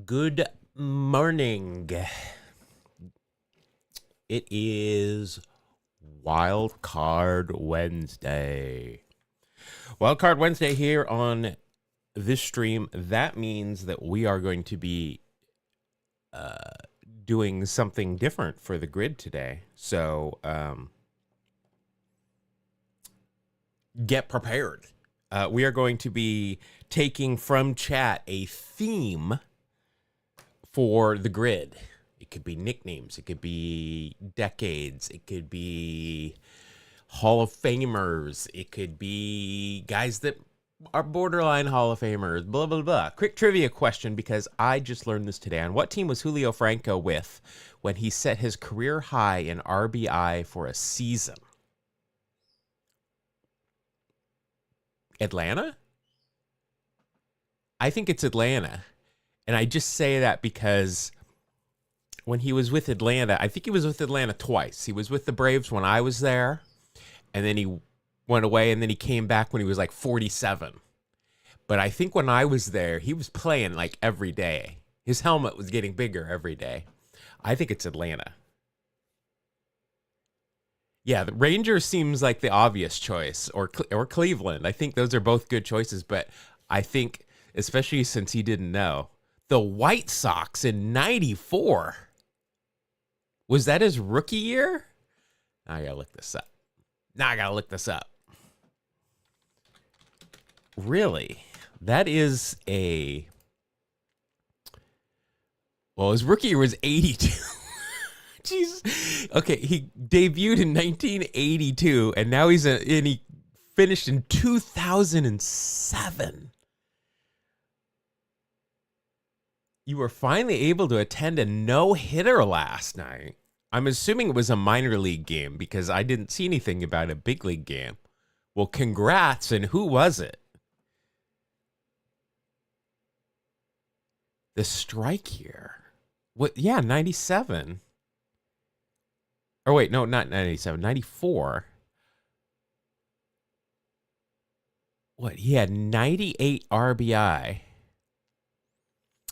Good morning. It is Wild Card Wednesday. Wild Card Wednesday here on this stream. That means that we are going to be doing something different for the grid today. So get prepared. We are going to be taking from chat a theme for the grid. It could be nicknames, it could be decades, it could be Hall of Famers, it could be guys that are borderline Hall of Famers, blah, blah, blah. Quick trivia question, because I just learned this today. On what team was Julio Franco with when he set his career high in RBI for a season? Atlanta? I think it's Atlanta. And I just say that because when he was with Atlanta, I think he was with Atlanta twice. He was with the Braves when I was there, and then he went away, and then he came back when he was like 47. But I think when I was there, he was playing like every day. His helmet was getting bigger every day. I think it's Atlanta. Yeah, the Rangers seems like the obvious choice, or Cleveland. I think those are both good choices, but I think, especially since he didn't know, the White Sox in 94. Was that his rookie year? Now I gotta look this up. Really? That is a... Well, his rookie year was 82. Jeez. Okay, he debuted in 1982, and now he finished in 2007. You were finally able to attend a no-hitter last night. I'm assuming it was a minor league game because I didn't see anything about a big league game. Well, congrats, and who was it? The strike year. What? Yeah, 97. Or wait, no, not 97, 94. What? He had 98 RBI.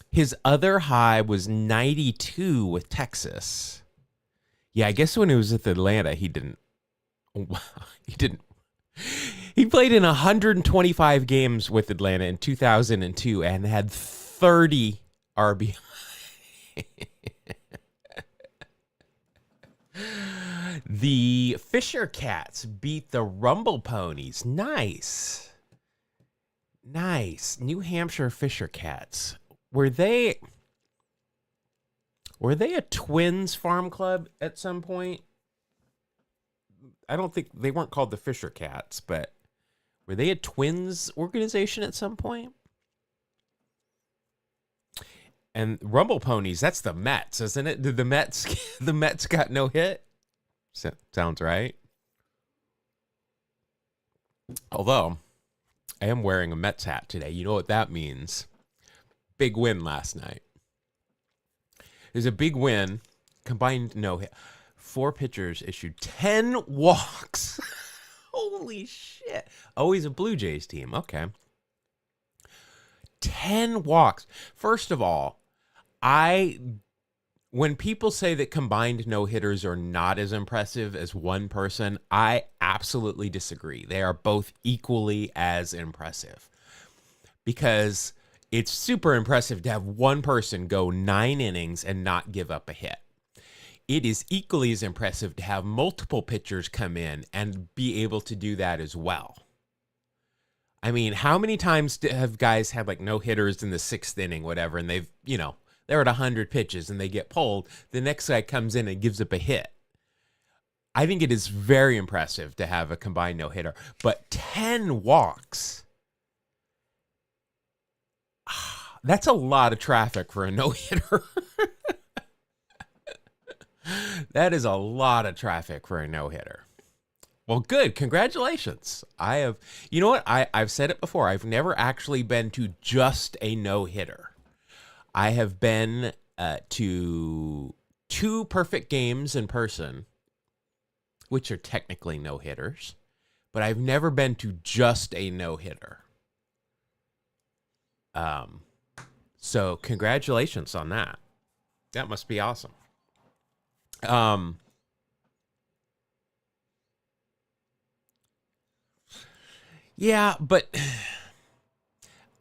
His other high was 92 with Texas. Yeah, I guess when he was with Atlanta, he didn't. He played in 125 games with Atlanta in 2002 and had 30 RBI. The Fisher Cats beat the Rumble Ponies. Nice. New Hampshire Fisher Cats. Were they a Twins farm club at some point? I don't think they weren't called the Fisher Cats, but were they a Twins organization at some point? And Rumble Ponies, that's the Mets, isn't it? Did the Mets got no hit? Sounds right. Although I am wearing a Mets hat today. You know what that means? Big win last night. There's a big win. Combined no hit. 4 pitchers issued 10 walks. Holy shit. Oh, he's a Blue Jays team. Okay. 10 walks. First of all, when people say that combined no-hitters are not as impressive as one person, I absolutely disagree. They are both equally as impressive. Because it's super impressive to have one person go 9 innings and not give up a hit. It is equally as impressive to have multiple pitchers come in and be able to do that as well. I mean, how many times have guys had like no hitters in the 6th inning, whatever, and they're at 100 pitches and they get pulled. The next guy comes in and gives up a hit. I think it is very impressive to have a combined no hitter, but 10 walks. That's a lot of traffic for a no-hitter. That is a lot of traffic for a no-hitter. Well, good. Congratulations. You know what? I've said it before. I've never actually been to just a no-hitter. I have been to 2 perfect games in person, which are technically no-hitters, but I've never been to just a no-hitter. So congratulations on that. That must be awesome. Um, yeah, but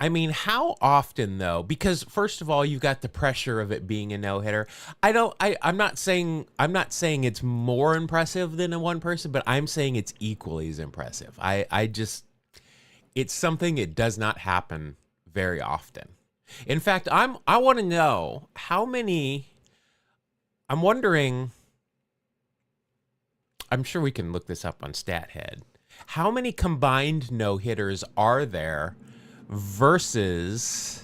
I mean, how often though? Because first of all, you've got the pressure of it being a no hitter. I'm not saying it's more impressive than a one person, but I'm saying it's equally as impressive. I just it's something it does not happen very often. In fact, I want to know how many. I'm wondering. I'm sure we can look this up on StatHead. How many combined no hitters are there versus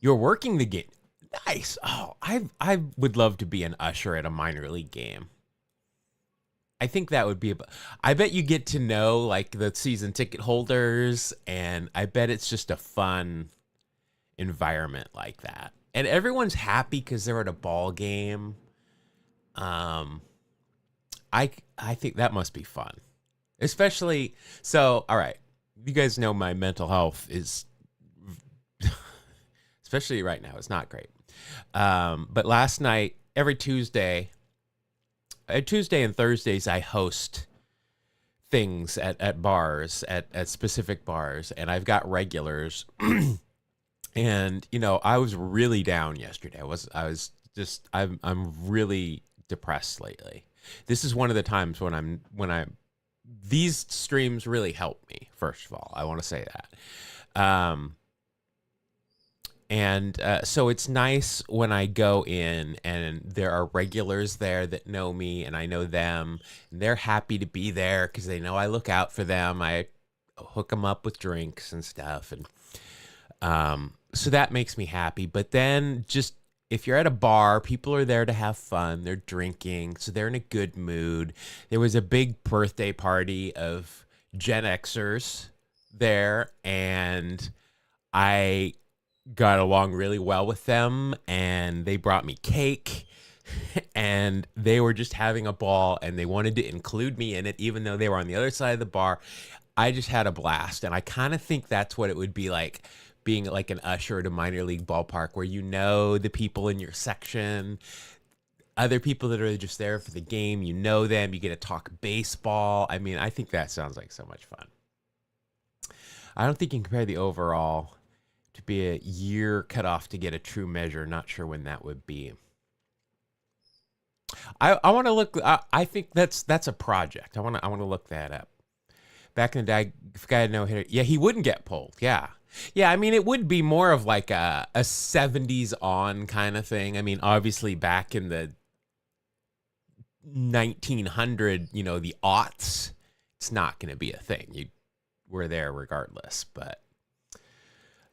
you're working the game? Nice. Oh, I would love to be an usher at a minor league game. I think that would be. I bet you get to know like the season ticket holders, and I bet it's just a fun environment like that, and everyone's happy because they're at a ball game. Um, I think that must be fun, especially so. All right, you guys know my mental health is, especially right now, it's not great. But last night, every Tuesday and Thursdays, I host things at bars at specific bars, and I've got regulars. And I was really down yesterday. I'm really depressed lately. This is one of the times when these streams really help me. First of all, I want to say that. And so it's nice when I go in and there are regulars there that know me and I know them, and they're happy to be there because they know I look out for them. I hook them up with drinks and stuff, and so that makes me happy. But then just if you're at a bar, people are there to have fun. They're drinking, so they're in a good mood. There was a big birthday party of Gen Xers there, and I got along really well with them, and they brought me cake, and they were just having a ball, and they wanted to include me in it, even though they were on the other side of the bar. I just had a blast, and I kind of think that's what it would be like being like an usher at a minor league ballpark, where you know the people in your section, other people that are just there for the game, you know them, you get to talk baseball. I mean, I think that sounds like so much fun. I don't think you can compare the overall to be a year cut off to get a true measure. Not sure when that would be. I want to look. I think that's a project. I want to look that up. Back in the day, if a guy had no hitter, yeah, he wouldn't get pulled. Yeah. I mean, it would be more of like a 70s on kind of thing. I mean, obviously back in the 1900, the aughts, it's not going to be a thing. You were there regardless, but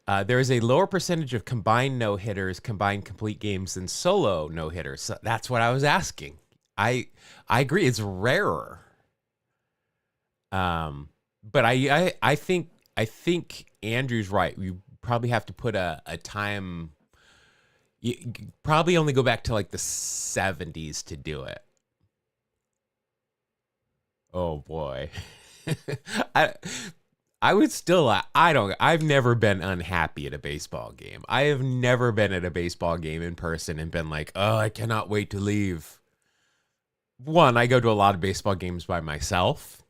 there is a lower percentage of combined no-hitters, combined complete games than solo no-hitters. So that's what I was asking. I agree. It's rarer. But I think Andrew's right. You probably have to put a time. You probably only go back to like the 70s to do it. Oh boy. I would still, I've never been unhappy at a baseball game. I have never been at a baseball game in person and been like, oh, I cannot wait to leave. One, I go to a lot of baseball games by myself.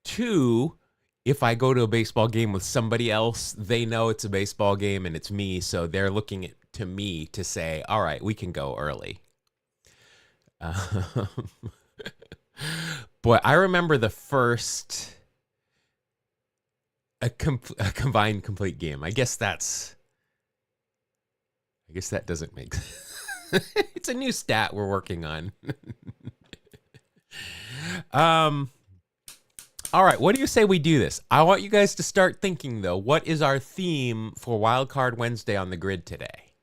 Two, if I go to a baseball game with somebody else, they know it's a baseball game and it's me. So they're looking to me to say, all right, we can go early. Boy, I remember the first a combined complete game. I guess that doesn't make sense. It's a new stat we're working on. All right, what do you say we do this? I want you guys to start thinking though. What is our theme for Wildcard Wednesday on the grid today?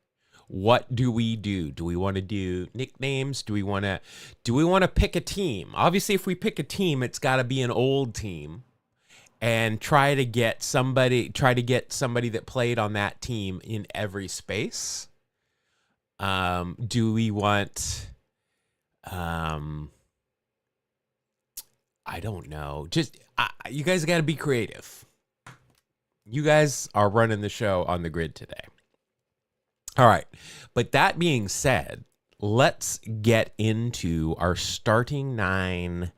What do we do? Do we want to do nicknames? Do we want to pick a team? Obviously, if we pick a team, it's got to be an old team, and try to get somebody that played on that team in every space. Do we want I don't know. Just you guys got to be creative. You guys are running the show on the grid today. All right. But that being said, let's get into our starting 9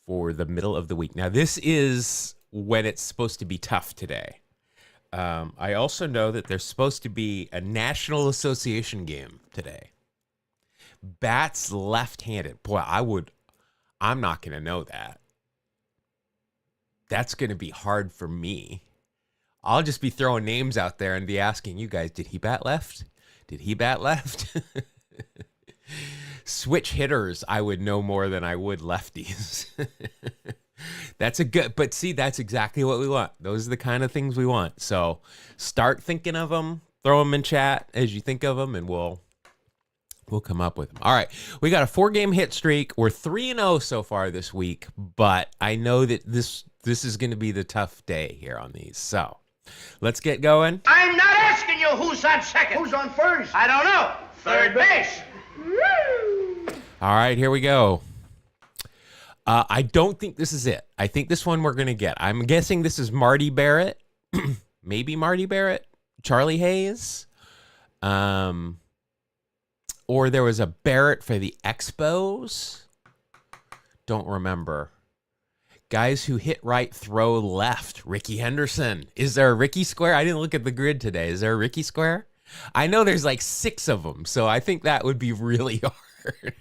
for the middle of the week. Now, this is when it's supposed to be tough today. I also know that there's supposed to be a National Association game today. Bats left-handed. Boy, I'm not going to know that. That's going to be hard for me. I'll just be throwing names out there and be asking you guys, did he bat left? Did he bat left? Switch hitters, I would know more than I would lefties. That's a good, but see, that's exactly what we want. Those are the kind of things we want. So start thinking of them, throw them in chat as you think of them, and we'll come up with them. All right, we got a 4-game hit streak. We're 3-0 so far this week, but I know that this is going to be the tough day here on these. So let's get going. I'm not asking you who's on second. Who's on first? I don't know. Third base. All right, here we go. I don't think this is it. I think this one we're going to get. I'm guessing this is Marty Barrett. Maybe Marty Barrett. Charlie Hayes. Or there was a Barrett for the Expos. Don't remember. Guys who hit right, throw left. Ricky Henderson. Is there a Ricky square? I didn't look at the grid today. Is there a Ricky square? I know there's like 6 of them, so I think that would be really hard.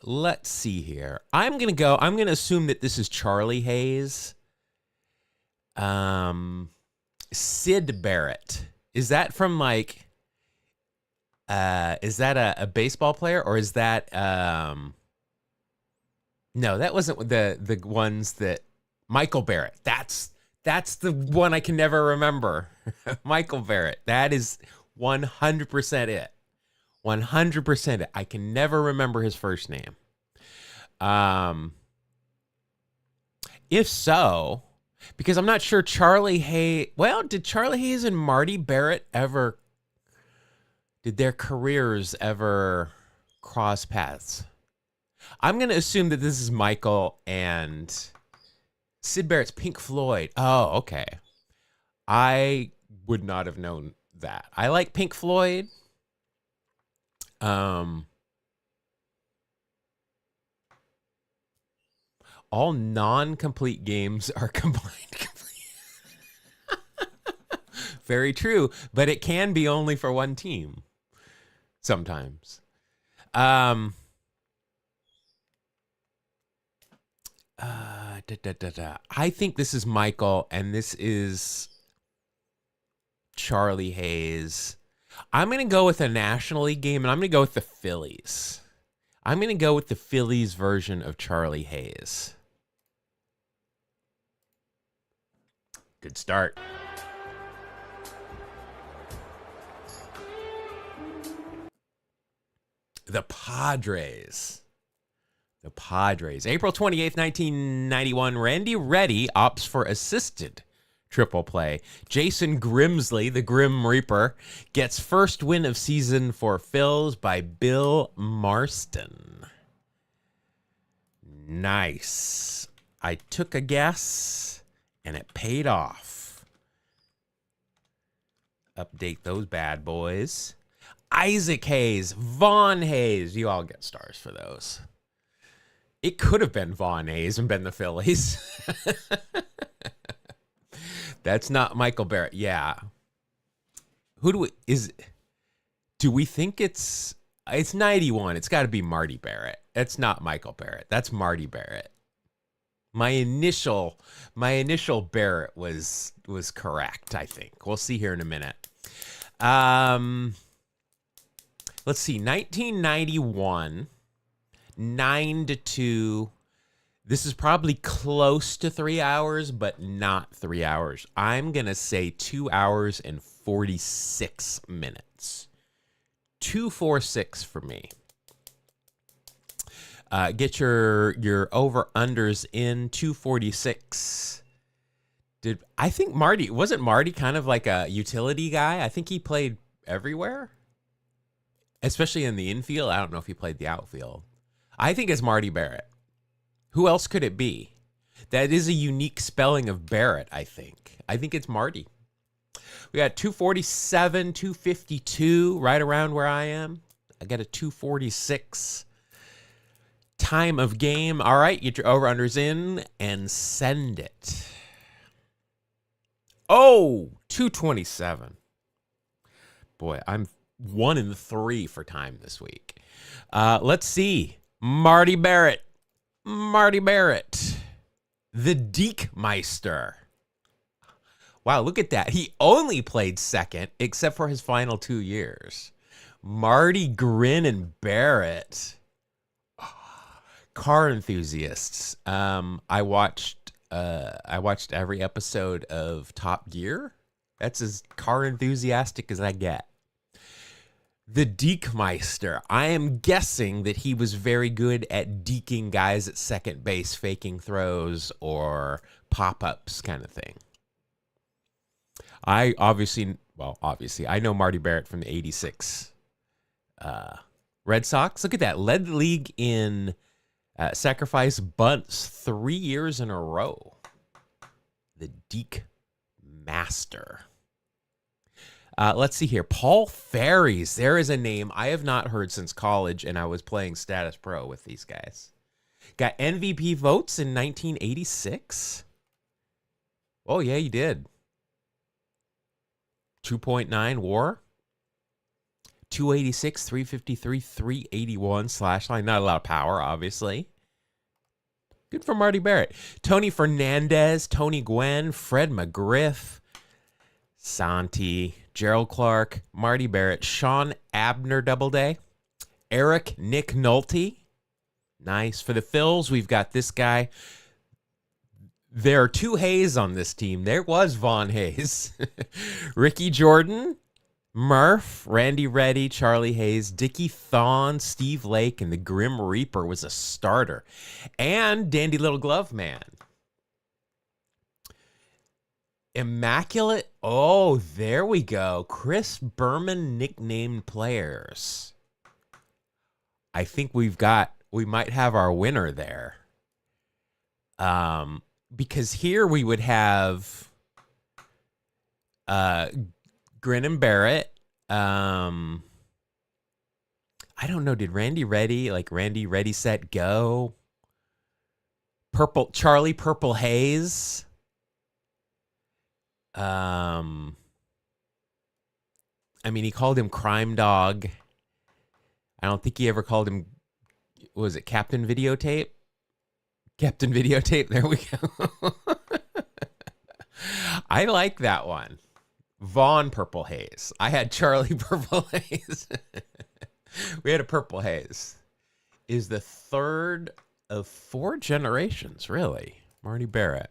Let's see here. I'm going to assume that this is Charlie Hayes. Sid Barrett. Is that from like, is that a baseball player, or is that, no, that wasn't the ones that, Michael Barrett. That's the one I can never remember. Michael Barrett. That is 100% it. 100% it. I can never remember his first name. If so, because I'm not sure Charlie Hayes. Well, did Charlie Hayes and Marty Barrett ever? Did their careers ever cross paths? I'm going to assume that this is Michael and Sid Barrett's Pink Floyd. Oh, okay. I would not have known that. I like Pink Floyd. All non-complete games are combined. Very true, but it can be only for one team sometimes. I think this is Michael, and this is Charlie Hayes. I'm going to go with a National League game, and I'm going to go with the Phillies. I'm going to go with the Phillies version of Charlie Hayes. Good start. The Padres. The Padres. April 28th, 1991, Randy Reddy opts for assisted triple play. Jason Grimsley, the Grim Reaper, gets first win of season for Phils by Bill Marston. Nice. I took a guess, and it paid off. Update those bad boys. Isaac Hayes, Vaughn Hayes. You all get stars for those. It could have been Vaughn Hayes and been the Phillies. That's not Michael Barrett. Yeah. Do we think it's 91. It's got to be Marty Barrett. It's not Michael Barrett. That's Marty Barrett. My initial Barrett was correct, I think. We'll see here in a minute. Let's see. 1991. 9-2. This is probably close to 3 hours, but not 3 hours. I'm going to say 2 hours and 46 minutes. 246 for me. Get your over-unders in 246. I think wasn't Marty kind of like a utility guy? I think he played everywhere, especially in the infield. I don't know if he played the outfield. I think it's Marty Barrett. Who else could it be? That is a unique spelling of Barrett, I think. I think it's Marty. We got 247, 252, right around where I am. I got a 246. Time of game. All right, get your over-unders in and send it. Oh, 227. Boy, I'm 1 in 3 for time this week. Let's see. Marty Barrett. Marty Barrett. The Deekmeister. Wow, look at that. He only played second, except for his final 2 years. Marty, Grin, and Barrett. Car enthusiasts. I watched every episode of Top Gear. That's as car enthusiastic as I get. The Deekmeister. I am guessing that he was very good at deking guys at second base, faking throws or pop-ups kind of thing. I know Marty Barrett from the 86 Red Sox. Look at that. Led the league in sacrifice bunts 3 years in a row. The Deke Master. Let's see here. Paul Ferries. There is a name I have not heard since college, and I was playing Status Pro with these guys. Got MVP votes in 1986. Oh, yeah, you did. 2.9 WAR. 286, 353, 381 slash line. Not a lot of power, obviously. Good for Marty Barrett. Tony Fernandez, Tony Gwynn, Fred McGriff, Santi, Gerald Clark, Marty Barrett, Sean Abner Doubleday, Eric Nick Nolte. Nice. For the Phils, we've got this guy. There are 2 Hayes on this team. There was Vaughn Hayes. Ricky Jordan, Murph, Randy Reddy, Charlie Hayes, Dickie Thon, Steve Lake, and the Grim Reaper was a starter. And Dandy Little Glove Man. Immaculate. Oh, there we go. Chris Berman nicknamed players. I think we might have our winner there. Because here we would have Grin and Barrett. I don't know. Did Randy Ready Set Go? Charlie Purple Haze. I mean, he called him Crime Dog. I don't think he ever called him, was it Captain Videotape? Captain Videotape, there we go. I like that one. Vaughn Purple Haze. I had Charlie Purple Haze. We had a Purple Haze. Is the third of 4 generations, really. Marty Barrett.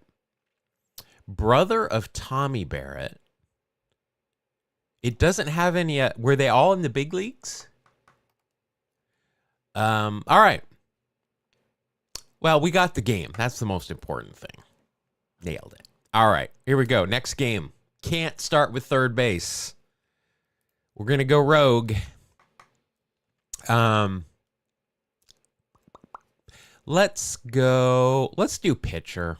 Brother of Tommy Barrett. It doesn't have any, were they all in the big leagues? All right. Well, we got the game. That's the most important thing. Nailed it. All right, here we go. Next game. Can't start with third base. We're going to go rogue. Let's do pitcher.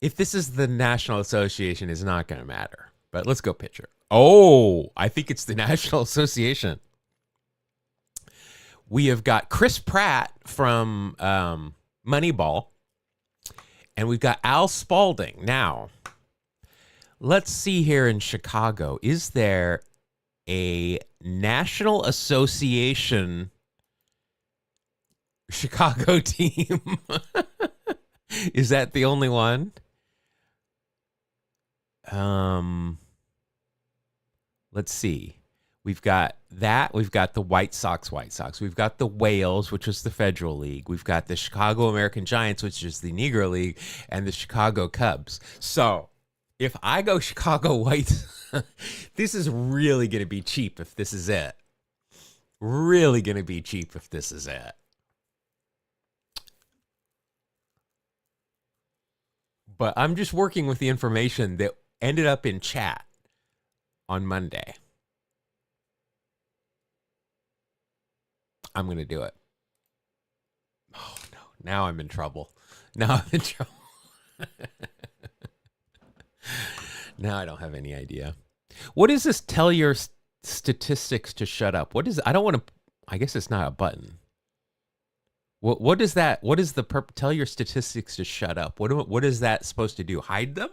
If this is the National Association, it's not going to matter. But let's go pitcher. Oh, I think it's the National Association. We have got Chris Pratt from Moneyball. And we've got Al Spalding. Now, let's see here in Chicago. Is there a National Association Chicago team? Is that the only one? Let's see. We've got that. We've got the White Sox. We've got the Whales, which is the Federal League. We've got the Chicago American Giants, which is the Negro League, and the Chicago Cubs. So if I go Chicago White, this is really going to be cheap if this is it. Really going to be cheap if this is it. But I'm just working with the information that ended up in chat on Monday. I'm going to do it. Oh, no. Now I'm in trouble. No, no, I don't have any idea. What is this? Tell your statistics to shut up. What is? I don't want to. I guess it's not a button. What is that? What is the tell your statistics to shut up? What is that supposed to do? Hide them?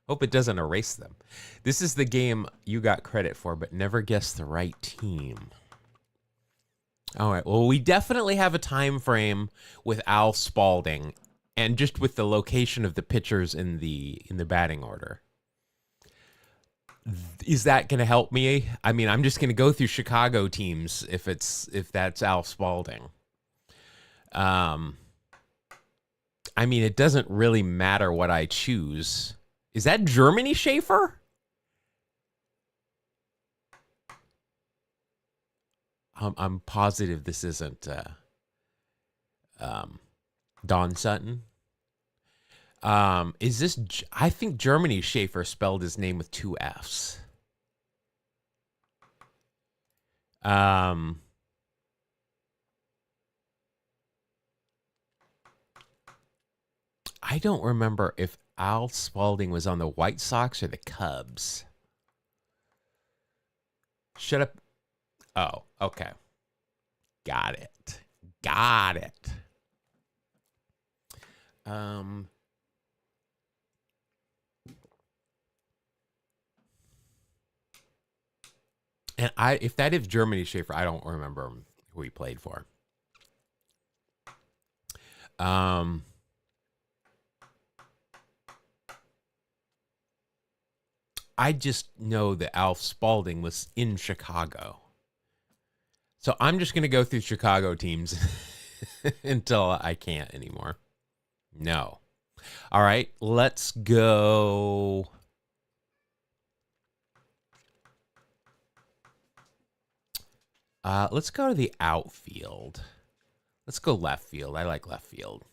Hope it doesn't erase them. This is the game you got credit for, but never guessed the right team. All right. Well, we definitely have a time frame with Al Spalding, and just with the location of the pitchers in the batting order. Is that going to help me? I mean, I'm just going to go through Chicago teams if that's Al Spalding. I mean, it doesn't really matter what I choose. Is that Germany Schaefer? I'm positive this isn't Don Sutton. Is this? I think Germany Schaefer spelled his name with 2 F's. I don't remember if Al Spalding was on the White Sox or the Cubs. Shut up. Oh, okay. Got it. And if that is Germany Schaefer, I don't remember who he played for. I just know that Al Spalding was in Chicago. So I'm just going to go through Chicago teams until I can't anymore. No. All right, let's go. Let's go to the outfield. Let's go left field. I like left field.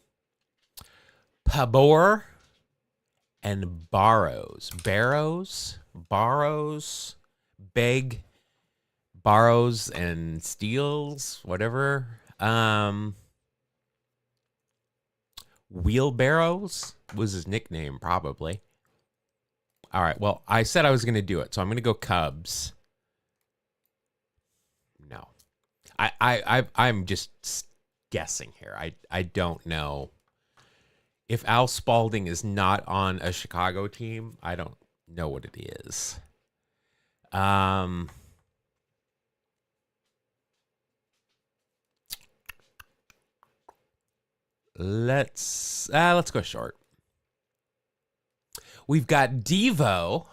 Pabor and Barrows. Beg, Barrows and Steels, whatever. Wheelbarrows was his nickname, probably. All right, well, I said I was going to do it, so I'm going to go Cubs. No. I'm just guessing here. I don't know. If Al Spalding is not on a Chicago team, I don't know what it is. Let's go short. We've got Devo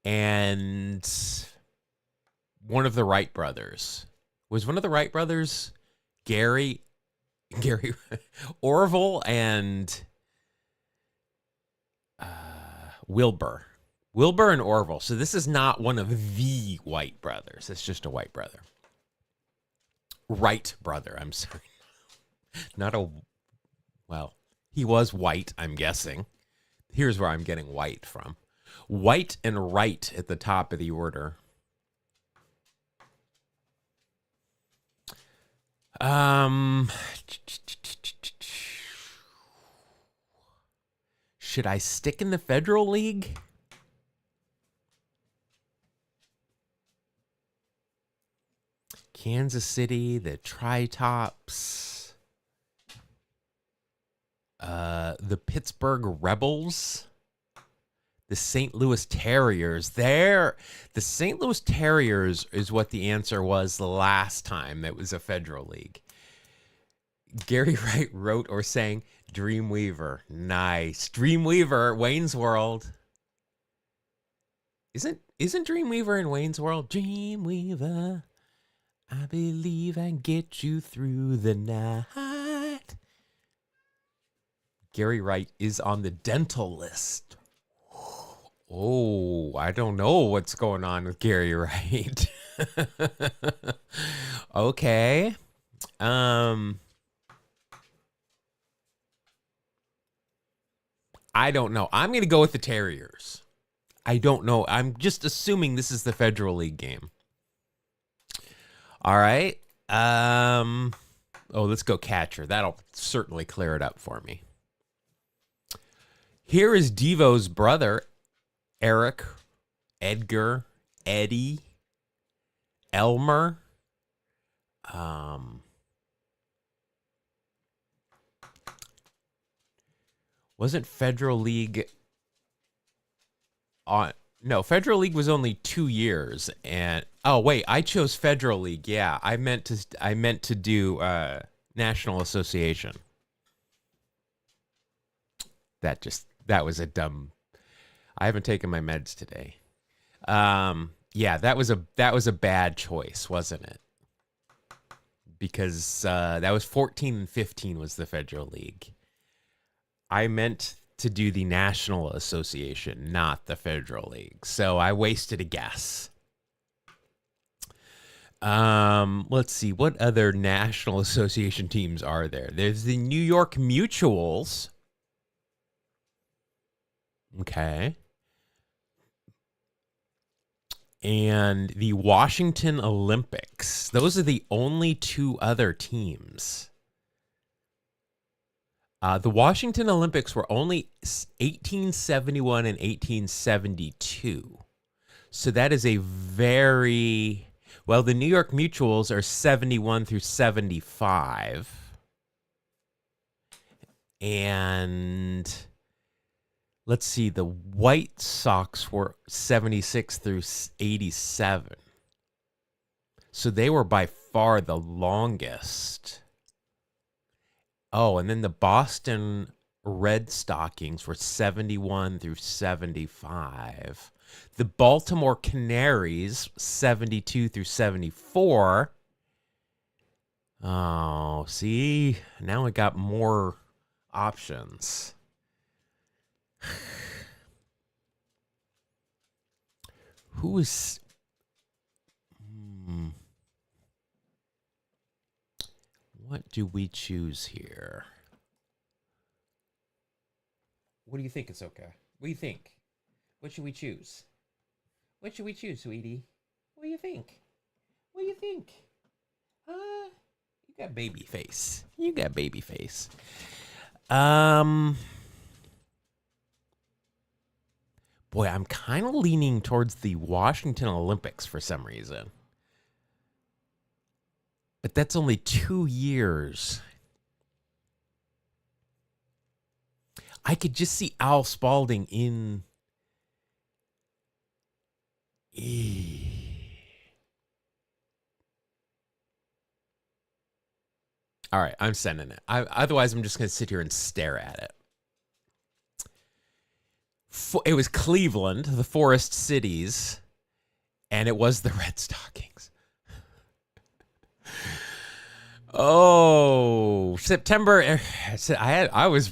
and one of the Wright brothers. Was one of the Wright brothers Gary Orville and Wilbur and Orville. So this is not one of the White brothers. It's just a White brother. Wright brother, I'm sorry. Not a, well, he was white, I'm guessing. Here's where I'm getting white from. White and Wright at the top of the order. Should I stick in the Federal League? Kansas City, the Tri-Tops, the Pittsburgh Rebels, the St. Louis Terriers. The St. Louis Terriers is what the answer was the last time it was a Federal League. Gary Wright wrote or sang Dreamweaver. Nice. Dreamweaver, Wayne's World. Isn't Dreamweaver in Wayne's World? Dreamweaver, I believe I can get you through the night. Gary Wright is on the dental list. Oh, I don't know what's going on with Gary Wright. Okay. I don't know. I'm going to go with the Terriers. I don't know. I'm just assuming this is the Federal League game. All right. Oh, let's go catcher. That'll certainly clear it up for me. Here is Devo's brother, Eric, Edgar, Eddie, Elmer. Wasn't Federal League on? No, Federal League was only 2 years, and oh wait, I chose Federal League. Yeah, I meant to do National Association. That was a dumb. I haven't taken my meds today. Yeah, that was a bad choice, wasn't it? Because that was 14 and 15 was the Federal League. I meant to do the National Association, not the Federal League. So I wasted a guess. Let's see. What other National Association teams are there? There's the New York Mutuals. Okay. And the Washington Olympics. Those are the only two other teams. The Washington Olympics were only 1871 and 1872. So that is a very... Well, the New York Mutuals are 71 through 75. And let's see, the White Sox were 76 through 87. So they were by far the longest. Oh, and then the Boston Red Stockings were 71 through 75. The Baltimore Canaries, 72 through 74. Oh, see? Now we got more options. Who is... What do we choose here? What do you think, Ahsoka? What do you think? What should we choose? What should we choose, sweetie? What do you think? What do you think? You got baby face. You got baby face. Boy, I'm kind of leaning towards the Washington Olympics for some reason. But that's only 2 years. I could just see Al Spalding in... All right, I'm sending it. Otherwise, I'm just going to sit here and stare at it. It was Cleveland, the Forest Cities, and it was the Red Stockings. Oh, September. I was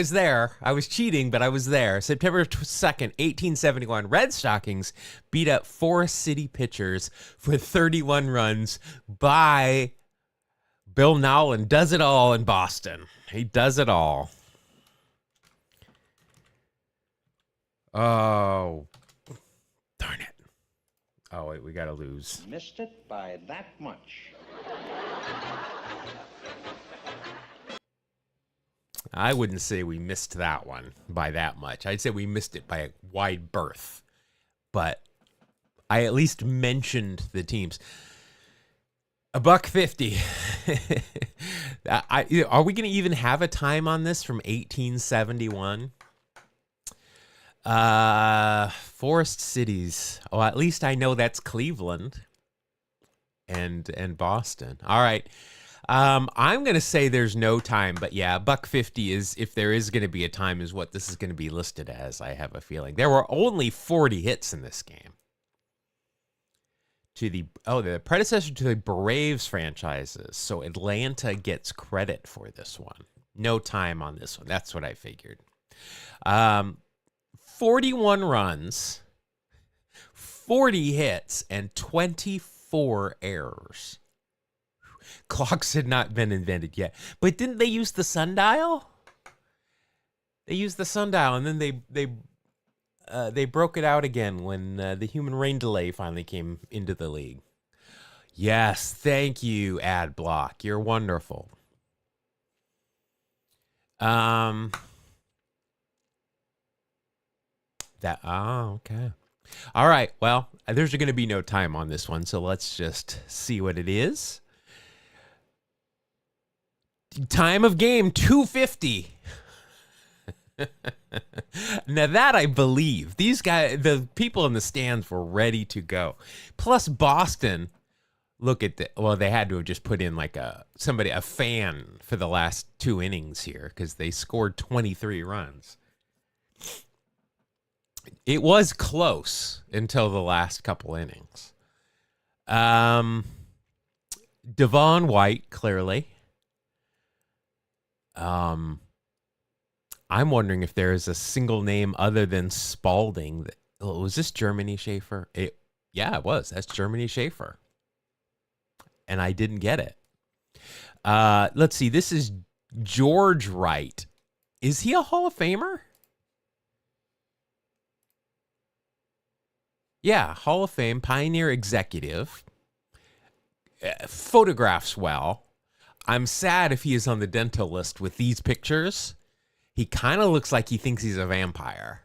there. I was cheating, but I was there. September 2nd, 1871. Red Stockings beat up Forest City pitchers for 31 runs by Bill Nowlin. Does it all in Boston. He does it all. Oh, darn it. Oh, wait, we got to lose. Missed it by that much. I wouldn't say we missed that one by that much. I'd say we missed it by a wide berth. But I at least mentioned the teams. $1.50. Are we going to even have a time on this from 1871? Forest Cities. Oh, at least I know that's Cleveland and Boston. All right. I'm going to say there's no time, but yeah, $1.50 is, if there is going to be a time, is what this is going to be listed as, I have a feeling. There were only 40 hits in this game. The predecessor to the Braves franchises. So Atlanta gets credit for this one. No time on this one. That's what I figured. 41 runs, 40 hits, and 24 errors. Clocks had not been invented yet. But didn't they use the sundial? They used the sundial, and then they broke it out again when the human rain delay finally came into the league. Yes, thank you, Ad Block. You're wonderful. Okay. All right. Well, there's going to be no time on this one, so let's just see what it is. Time of game 250. Now that I believe. These guys, the people in the stands were ready to go. Plus Boston, look at they had to have just put in like a fan for the last 2 innings here because they scored 23 runs. It was close until the last couple innings. Devon White, clearly. I'm wondering if there is a single name other than Spalding. Was this Germany Schaefer? Yeah, it was. That's Germany Schaefer. And I didn't get it. Let's see. This is George Wright. Is he a Hall of Famer? Yeah, Hall of Fame, pioneer executive. Photographs well. I'm sad if he is on the dental list with these pictures. He kind of looks like he thinks he's a vampire.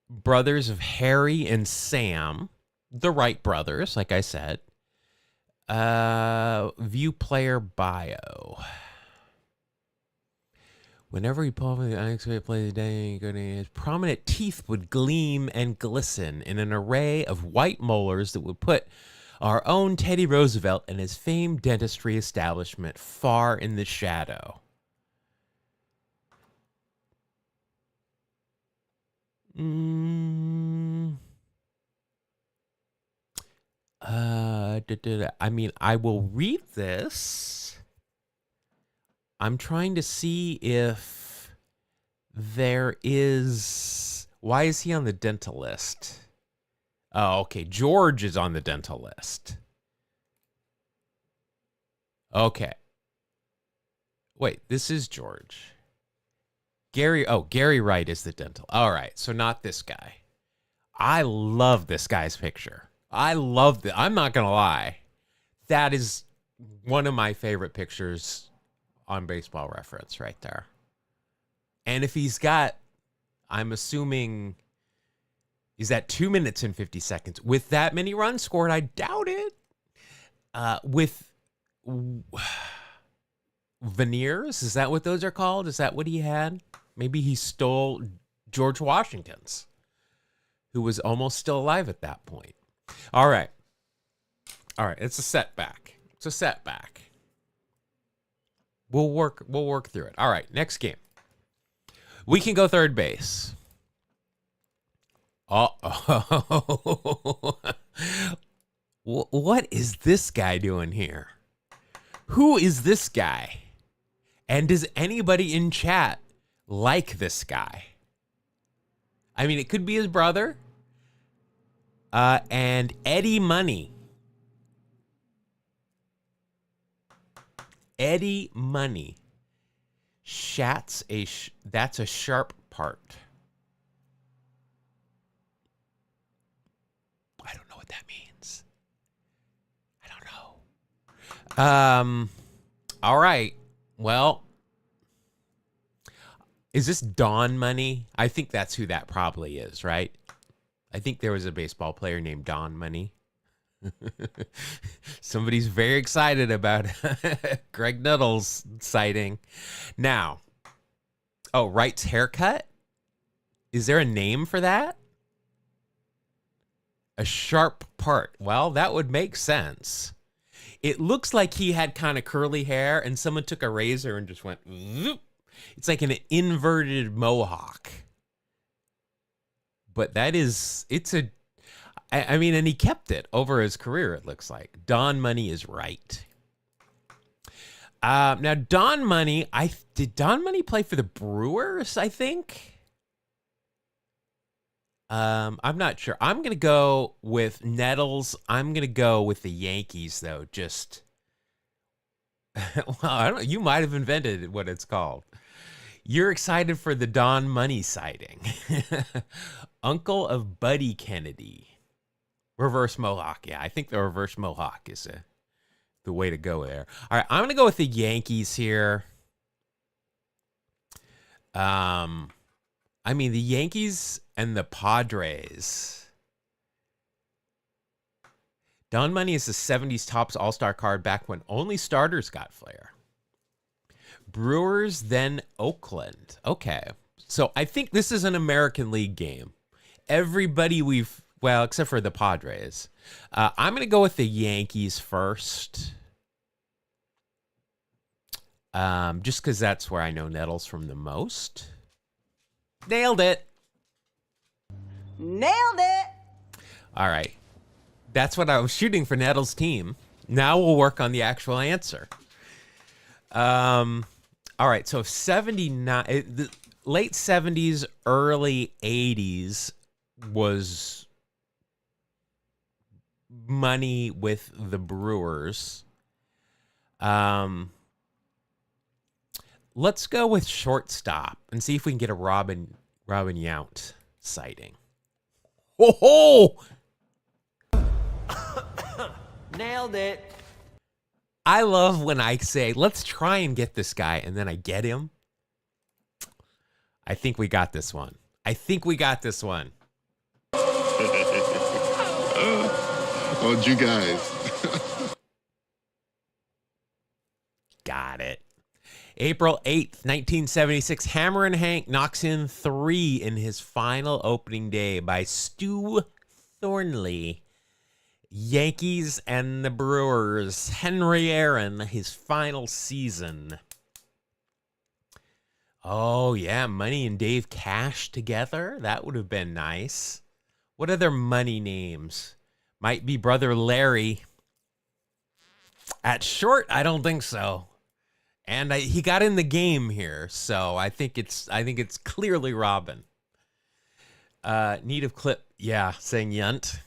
Brothers of Harry and Sam, the Wright brothers, like I said. View player bio. Whenever he pulled the unexpected play of the day, his prominent teeth would gleam and glisten in an array of white molars that would put our own Teddy Roosevelt and his famed dentistry establishment far in the shadow. I mean, I will read this. I'm trying to see if there is... Why is he on the dental list? Oh, okay. George is on the dental list. Okay. Wait, this is George. Gary Wright is the dental. All right, so not this guy. I love this guy's picture. I love it. I'm not going to lie. That is one of my favorite pictures on Baseball Reference right there. And if he's got, I'm assuming, is that 2 minutes and 50 seconds with that many runs scored? I doubt it. With veneers, is that what those are called? Is that what he had? Maybe he stole George Washington's, who was almost still alive at that point. All right. It's a setback. We'll work through it. All right, next game. We can go third base. Oh. What is this guy doing here? Who is this guy? And does anybody in chat like this guy? I mean, it could be his brother. And Eddie Money. Eddie Money. That's a sharp part. I don't know what that means. I don't know. All right. Well, is this Don Money? I think that's who that probably is, right? I think there was a baseball player named Don Money. Somebody's very excited about Greg Nuttall's sighting. Now, Wright's haircut? Is there a name for that? A sharp part. Well, that would make sense. It looks like he had kind of curly hair and someone took a razor and just went zoop. It's like an inverted mohawk. But I mean, and he kept it over his career, it looks like. Don Money is right. Now, Don Money, did Don Money play for the Brewers, I think? I'm not sure. I'm going to go with Nettles. I'm going to go with the Yankees, though. Just, well, I don't know. You might have invented what it's called. You're excited for the Don Money sighting. Uncle of Buddy Kennedy. Reverse mohawk. Yeah, I think the reverse mohawk is the way to go there. All right, I'm going to go with the Yankees here. I mean, the Yankees and the Padres. Don Money is the 70s Topps All-Star card back when only starters got flair. Brewers, then Oakland. Okay. So I think this is an American League game. Everybody well, except for the Padres. I'm going to go with the Yankees first. Just because that's where I know Nettles from the most. Nailed it. Nailed it. All right. That's what I was shooting for Nettles' team. Now we'll work on the actual answer. All right. So 79, the late 70s, early 80s was money with the Brewers. Let's go with shortstop and see if we can get a Robin Yount sighting. Oh! Nailed it. I love when I say, let's try and get this guy, and then I get him. I think we got this one. Oh, you guys. Got it. April 8th, 1976, Hammer and Hank knocks in 3 in his final opening day by Stu Thornley. Yankees and the Brewers. Henry Aaron, his final season. Oh, yeah, Money and Dave Cash together. That would have been nice. What other Money names? Might be Brother Larry. At short, I don't think so. And he got in the game here, so I think it's clearly Robin. Need of clip, yeah, saying Yunt.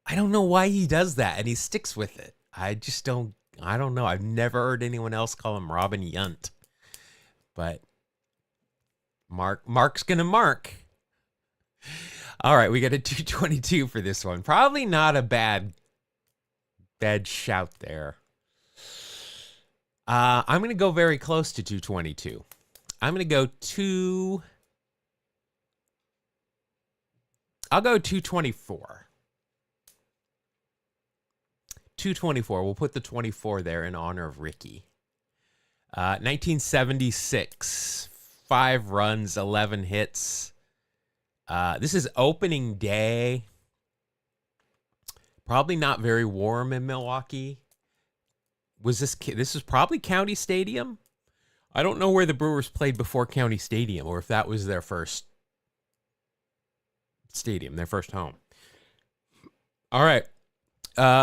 I don't know why he does that, and he sticks with it. I don't know. I've never heard anyone else call him Robin Yunt. But Mark's gonna mark. All right, we got a 222 for this one. Probably not a bad shout there. I'm going to go very close to 222. I'm going to go I'll go 224. 224. We'll put the 24 there in honor of Ricky. 1976. 5 runs, 11 hits. This is opening day. Probably not very warm in Milwaukee. This is probably County Stadium? I don't know where the Brewers played before County Stadium, or if that was their first stadium, their first home. All right.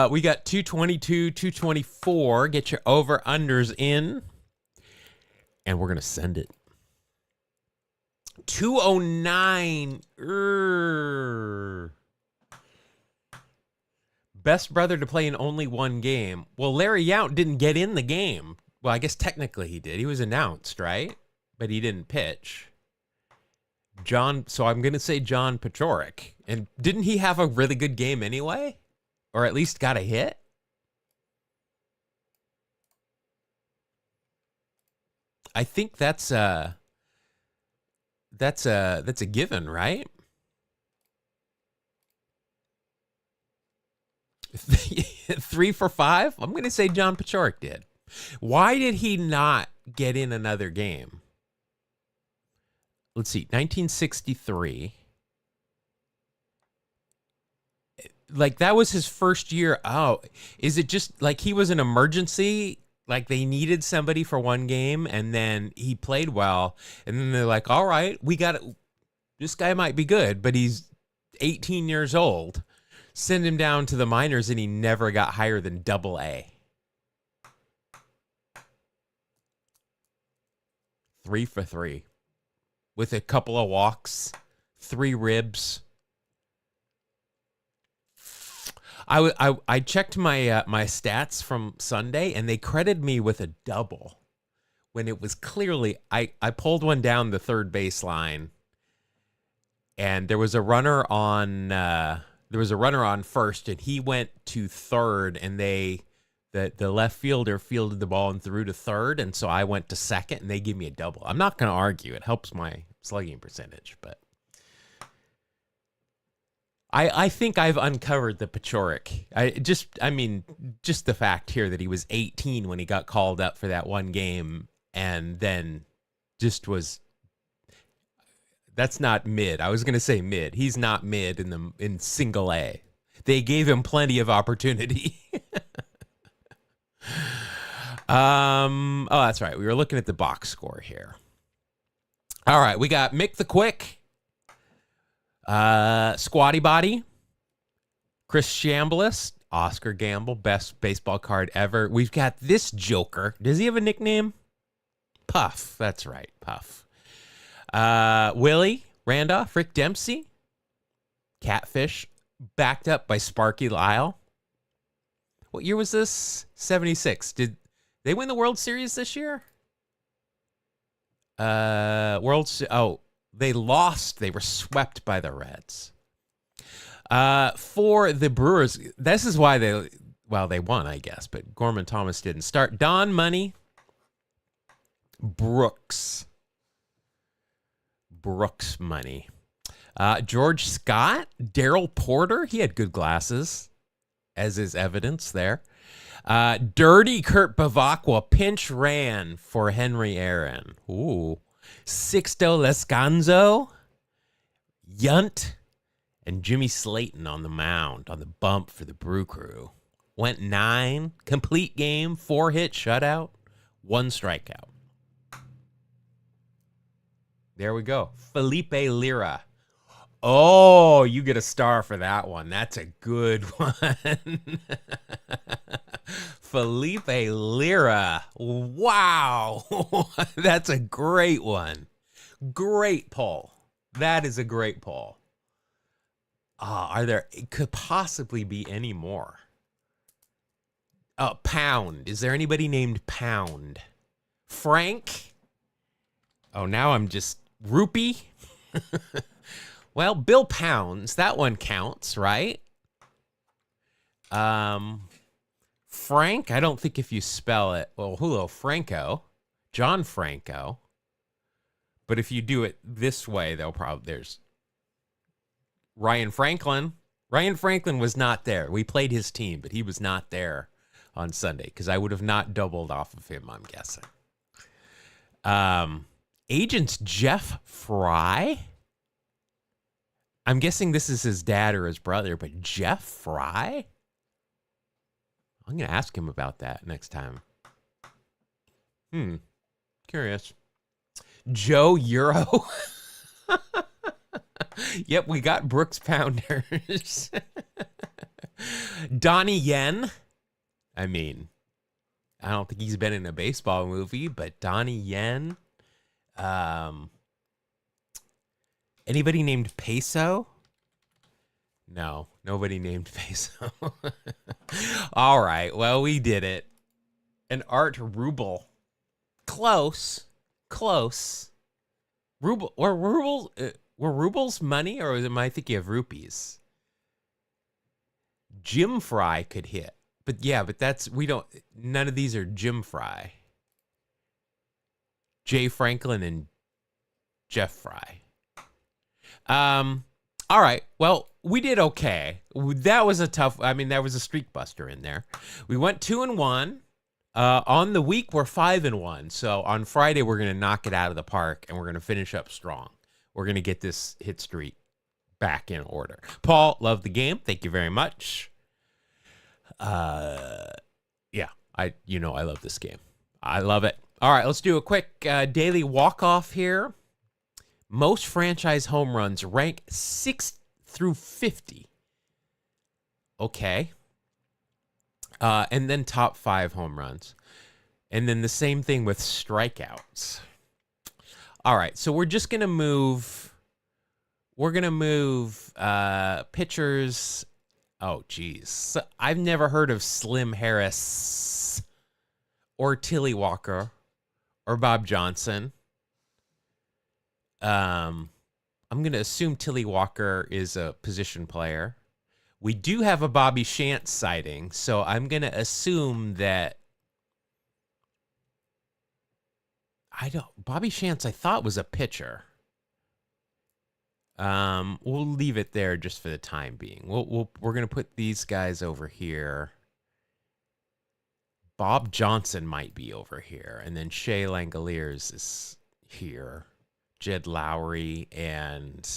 We got 222, 224. Get your over-unders in. And we're going to send it. 209. Best brother to play in only one game. Well, Larry Yount didn't get in the game. Well, I guess technically he did. He was announced, right? But he didn't pitch. So I'm going to say John Pachorik. And didn't he have a really good game anyway? Or at least got a hit? I think that's a given, right? 3 for 5? I'm going to say John Pachorik did. Why did he not get in another game? Let's see, 1963. Like, that was his first year out. Is it just like he was an emergency? Like, they needed somebody for one game, and then he played well, and then they're like, all right, this guy might be good, but he's 18 years old. Send him down to the minors, and he never got higher than AA. 3 for 3. With a couple of walks, 3 ribs. I checked my my stats from Sunday, and they credited me with a double when it was clearly I pulled one down the third baseline, and there was a runner on first, and he went to third, and they the left fielder fielded the ball and threw to third, and so I went to second, and they gave me a double. I'm not going to argue. It helps my slugging percentage, but I think I've uncovered the Paciorek. Just the fact here that he was 18 when he got called up for that one game, and then just was. That's not mid. I was going to say mid. He's not mid in single A. They gave him plenty of opportunity. Oh, that's right. We were looking at the box score here. All right, we got Mick the Quick, Squatty Body, Chris Chambliss, Oscar Gamble, best baseball card ever. We've got this Joker. Does he have a nickname? Puff. That's right, Puff. Willie Randolph, Rick Dempsey, Catfish, backed up by Sparky Lyle. What year was this? 76. Did they win the World Series this year? They lost. They were swept by the Reds. For the Brewers, this is why they won, I guess, but Gorman Thomas didn't start. Don Money Brooks Money. George Scott, Daryl Porter. He had good glasses, as is evidence there. Dirty Kurt Bavacqua pinch ran for Henry Aaron. Ooh. Sixto Lescanzo, Yunt, and Jimmy Slayton on the mound, on the bump for the Brew Crew. Went 9, complete game, 4-hit shutout, 1 strikeout. There we go. Felipe Lira. Oh, you get a star for that one. That's a good one. Felipe Lira. Wow. That's a great one. Great poll. That is a great poll. It could possibly be any more. Pound. Is there anybody named Pound? Frank? Oh, now I'm just Rupee. Well, Bill Pounds, that one counts, right? Frank, I don't think if you spell it, well, Julio Franco, John Franco. But if you do it this way, there's Ryan Franklin. Ryan Franklin was not there. We played his team, but he was not there on Sunday because I would have not doubled off of him, I'm guessing. Agents Jeff Fry. I'm guessing this is his dad or his brother, but Jeff Fry? I'm going to ask him about that next time. Curious. Joe Euro. Yep, we got Brooks Pounders. Donnie Yen. I mean, I don't think he's been in a baseball movie, but Donnie Yen. Anybody named Peso? No, nobody named Peso. All right, well, we did it. An Art Ruble. Close. Ruble or rubles? Were rubles money, or am I thinking of rupees? Jim Fry could hit, but none of these are Jim Fry. Jay Franklin and Jeff Fry. All right. Well, we did okay. That was there was a streak buster in there. We went 2-1. On the week, we're 5-1. So on Friday, we're going to knock it out of the park and we're going to finish up strong. We're going to get this hit streak back in order. Paul, love the game. Thank you very much. I love this game. I love it. All right, let's do a quick daily walk-off here. Most franchise home runs rank 6 through 50. Okay. And then top 5 home runs. And then the same thing with strikeouts. All right, so we're just going to move. We're going to move pitchers. Oh, geez. So I've never heard of Slim Harris or Tilly Walker or Bob Johnson. I'm going to assume Tilly Walker is a position player. We do have a Bobby Shantz sighting, so I'm going to assume that Bobby Shantz I thought was a pitcher. We'll leave it there just for the time being. We're going to put these guys over here. Bob Johnson might be over here, and then Shea Langoliers is here. Jed Lowry and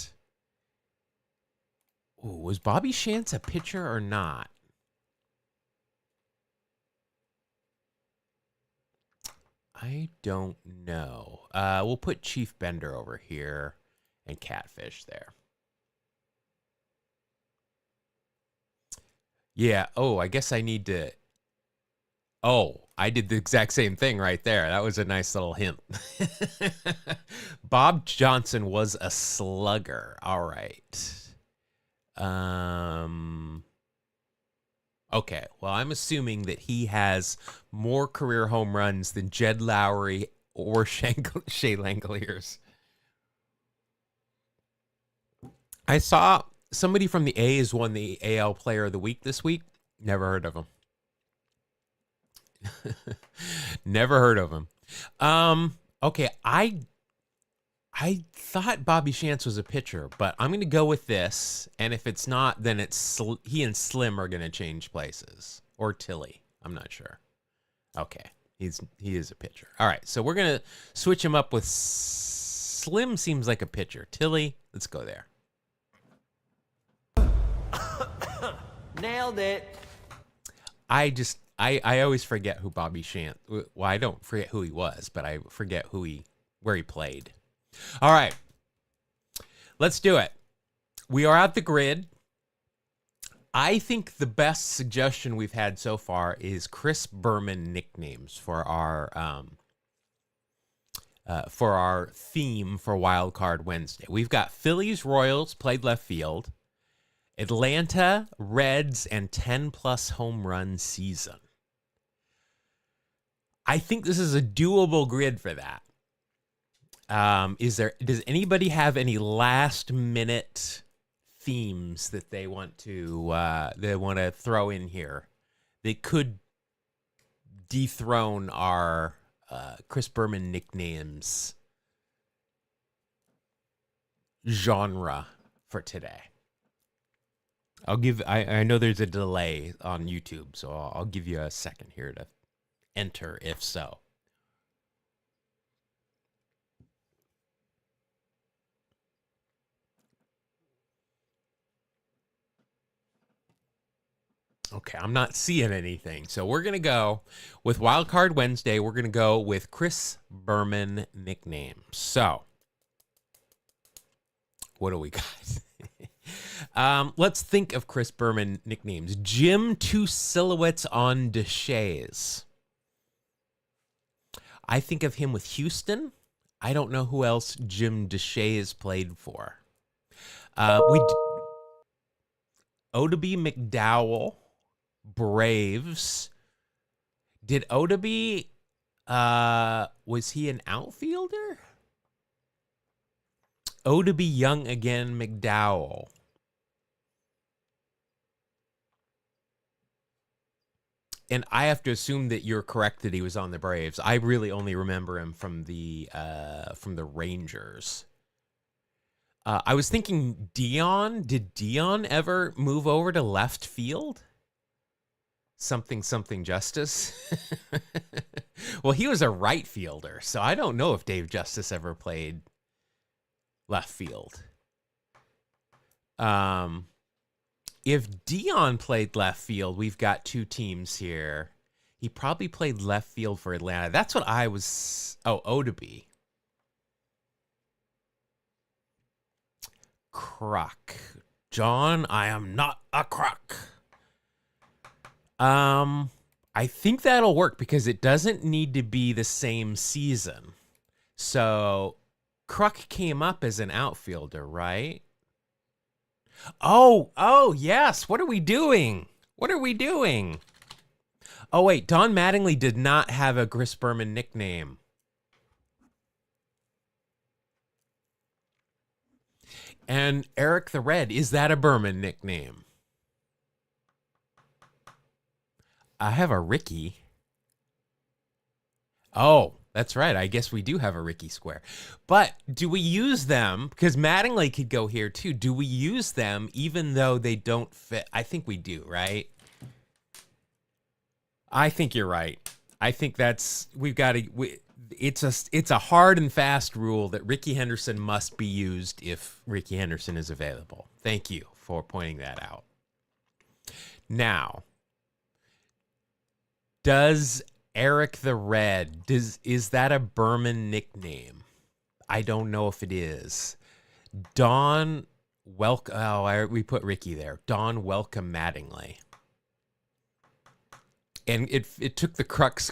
was Bobby Shantz a pitcher or not? I don't know. We'll put Chief Bender over here and Catfish there. Yeah. Oh, I guess I need to. Oh, I did the exact same thing right there. That was a nice little hint. Bob Johnson was a slugger. All right. Okay, well, I'm assuming that he has more career home runs than Jed Lowry or Shea Langoliers. I saw somebody from the A's won the AL Player of the Week this week. Never heard of him. Never heard of him. Okay, I thought Bobby Shantz was a pitcher, but I'm going to go with this. And if it's not, then it's he and Slim are going to change places. Or Tilly. I'm not sure. Okay. He is a pitcher. All right. So we're going to switch him up with Slim seems like a pitcher. Tilly, let's go there. Nailed it. I always forget who Bobby Shantz. Well, I don't forget who he was, but I forget where he played. All right, let's do it. We are at the grid. I think the best suggestion we've had so far is Chris Berman nicknames for our theme for Wild Card Wednesday. We've got Phillies, Royals played left field, Atlanta, Reds, and 10+ home run season. I think this is a doable grid for that. Does anybody have any last minute themes that they want to throw in here? They could dethrone our Chris Berman nicknames genre for today. I know there's a delay on YouTube, so I'll give you a second here to enter if so. Okay, I'm not seeing anything. So we're going to go with Wild Card Wednesday. We're going to go with Chris Berman nicknames. So what do we got? Let's think of Chris Berman nicknames. Jim Two Silhouettes on Deshays. I think of him with Houston. I don't know who else Jim Deshays played for. Oddibe McDowell, Braves. Did Oddibe, was he an outfielder? Oddibe Young again, McDowell. And I have to assume that you're correct that he was on the Braves. I really only remember him from the Rangers. I was thinking Dion. Did Dion ever move over to left field? Something Justice. Well, he was a right fielder, so I don't know if Dave Justice ever played left field. If Dion played left field, we've got two teams here. He probably played left field for Atlanta. That's what I was... Oh, Oddibe. Croc. John, I am not a croc. I think that'll work because it doesn't need to be the same season. So, Croc came up as an outfielder, right? Oh, yes. What are we doing? Oh, wait. Don Mattingly did not have a Chris Berman nickname. And Eric the Red, is that a Berman nickname? I have a Ricky. Oh, that's right. I guess we do have a Ricky Square. But do we use them? Because Mattingly could go here too. Do we use them even though they don't fit? I think we do, right? I think you're right. I think we've got to. It's a hard and fast rule that Ricky Henderson must be used if Ricky Henderson is available. Thank you for pointing that out. Now, does Eric the Red, is that a Berman nickname? I don't know if it is. Don we put Ricky there. Don Welcome Mattingly. And it took the crux.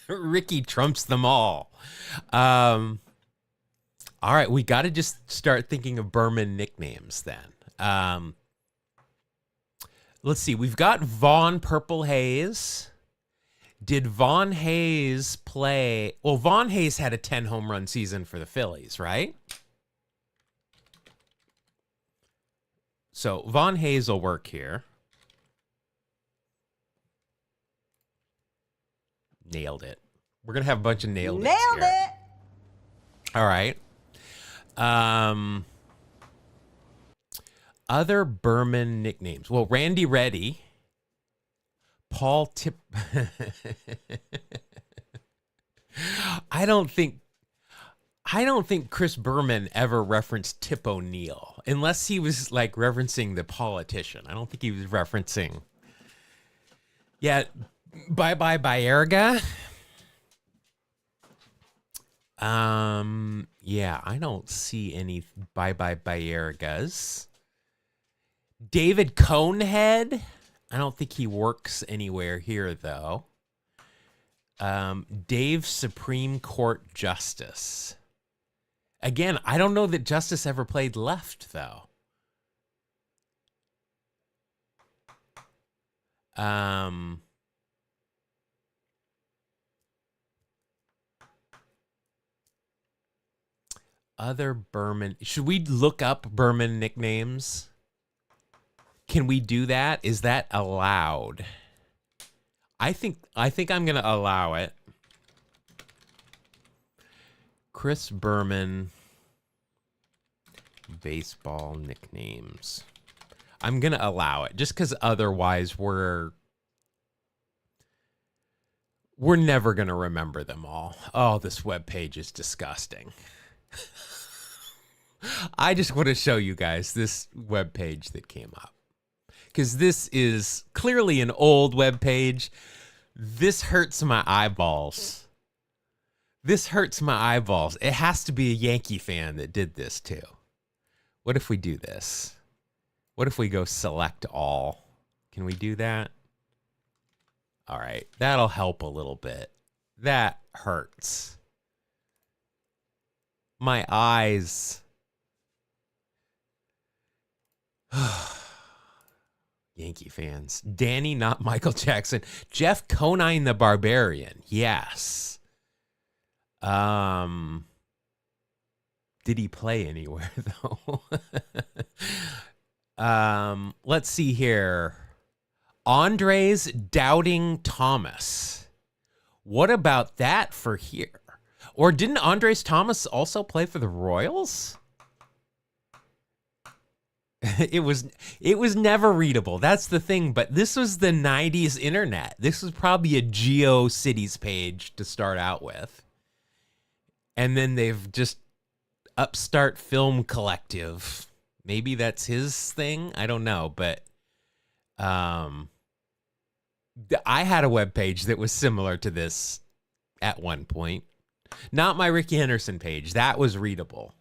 Ricky trumps them all. All right, we got to just start thinking of Berman nicknames then. Let's see. We've got Vaughn Purple Haze. Did Vaughn Hayes play? Well, Vaughn Hayes had a 10 home run season for the Phillies, right? So Vaughn Hayes will work here. Nailed it. We're going to have a bunch of nailed it. Nailed it. All right. Other Berman nicknames. Well, Randy Reddy. Paul Tip. I don't think Chris Berman ever referenced Tip O'Neill, unless he was like referencing the politician. I don't think he was referencing. Yeah, bye Baerga. Yeah, I don't see any bye Baergas. David Conehead. I don't think he works anywhere here, though. Dave Supreme Court Justice. Again, I don't know that Justice ever played left, though. Other Berman. Should we look up Berman nicknames? Can we do that? Is that allowed? I think I'm going to allow it. Chris Berman baseball nicknames. I'm going to allow it just cuz otherwise we're never going to remember them all. Oh, this webpage is disgusting. I just want to show you guys this webpage that came up. Because this is clearly an old web page. This hurts my eyeballs. This hurts my eyeballs. It has to be a Yankee fan that did this too. What if we do this? What if we go select all? Can we do that? All right, that'll help a little bit. That hurts. My eyes. Yankee fans. Danny, not Michael Jackson. Jeff Conine the Barbarian. Yes. Did he play anywhere though? Let's see here. Andres Doubting Thomas. What about that for here? Or didn't Andres Thomas also play for the Royals? It was never readable. That's the thing. But this was the 90s internet. This was probably a GeoCities page to start out with. And then they've just Upstart Film Collective. Maybe that's his thing. I don't know. But I had a webpage that was similar to this at one point. Not my Ricky Henderson page. That was readable.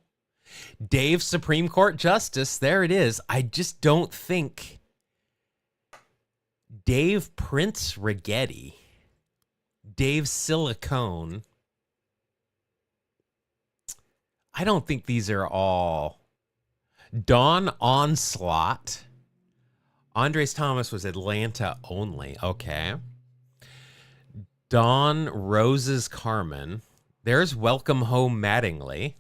Dave Supreme Court Justice. There it is. I just don't think Dave Prince Rigetti, Dave Silicone. I don't think these are all. Don Onslaught. Andres Thomas was Atlanta only. Okay. Don Roses Carmen. There's Welcome Home Mattingly.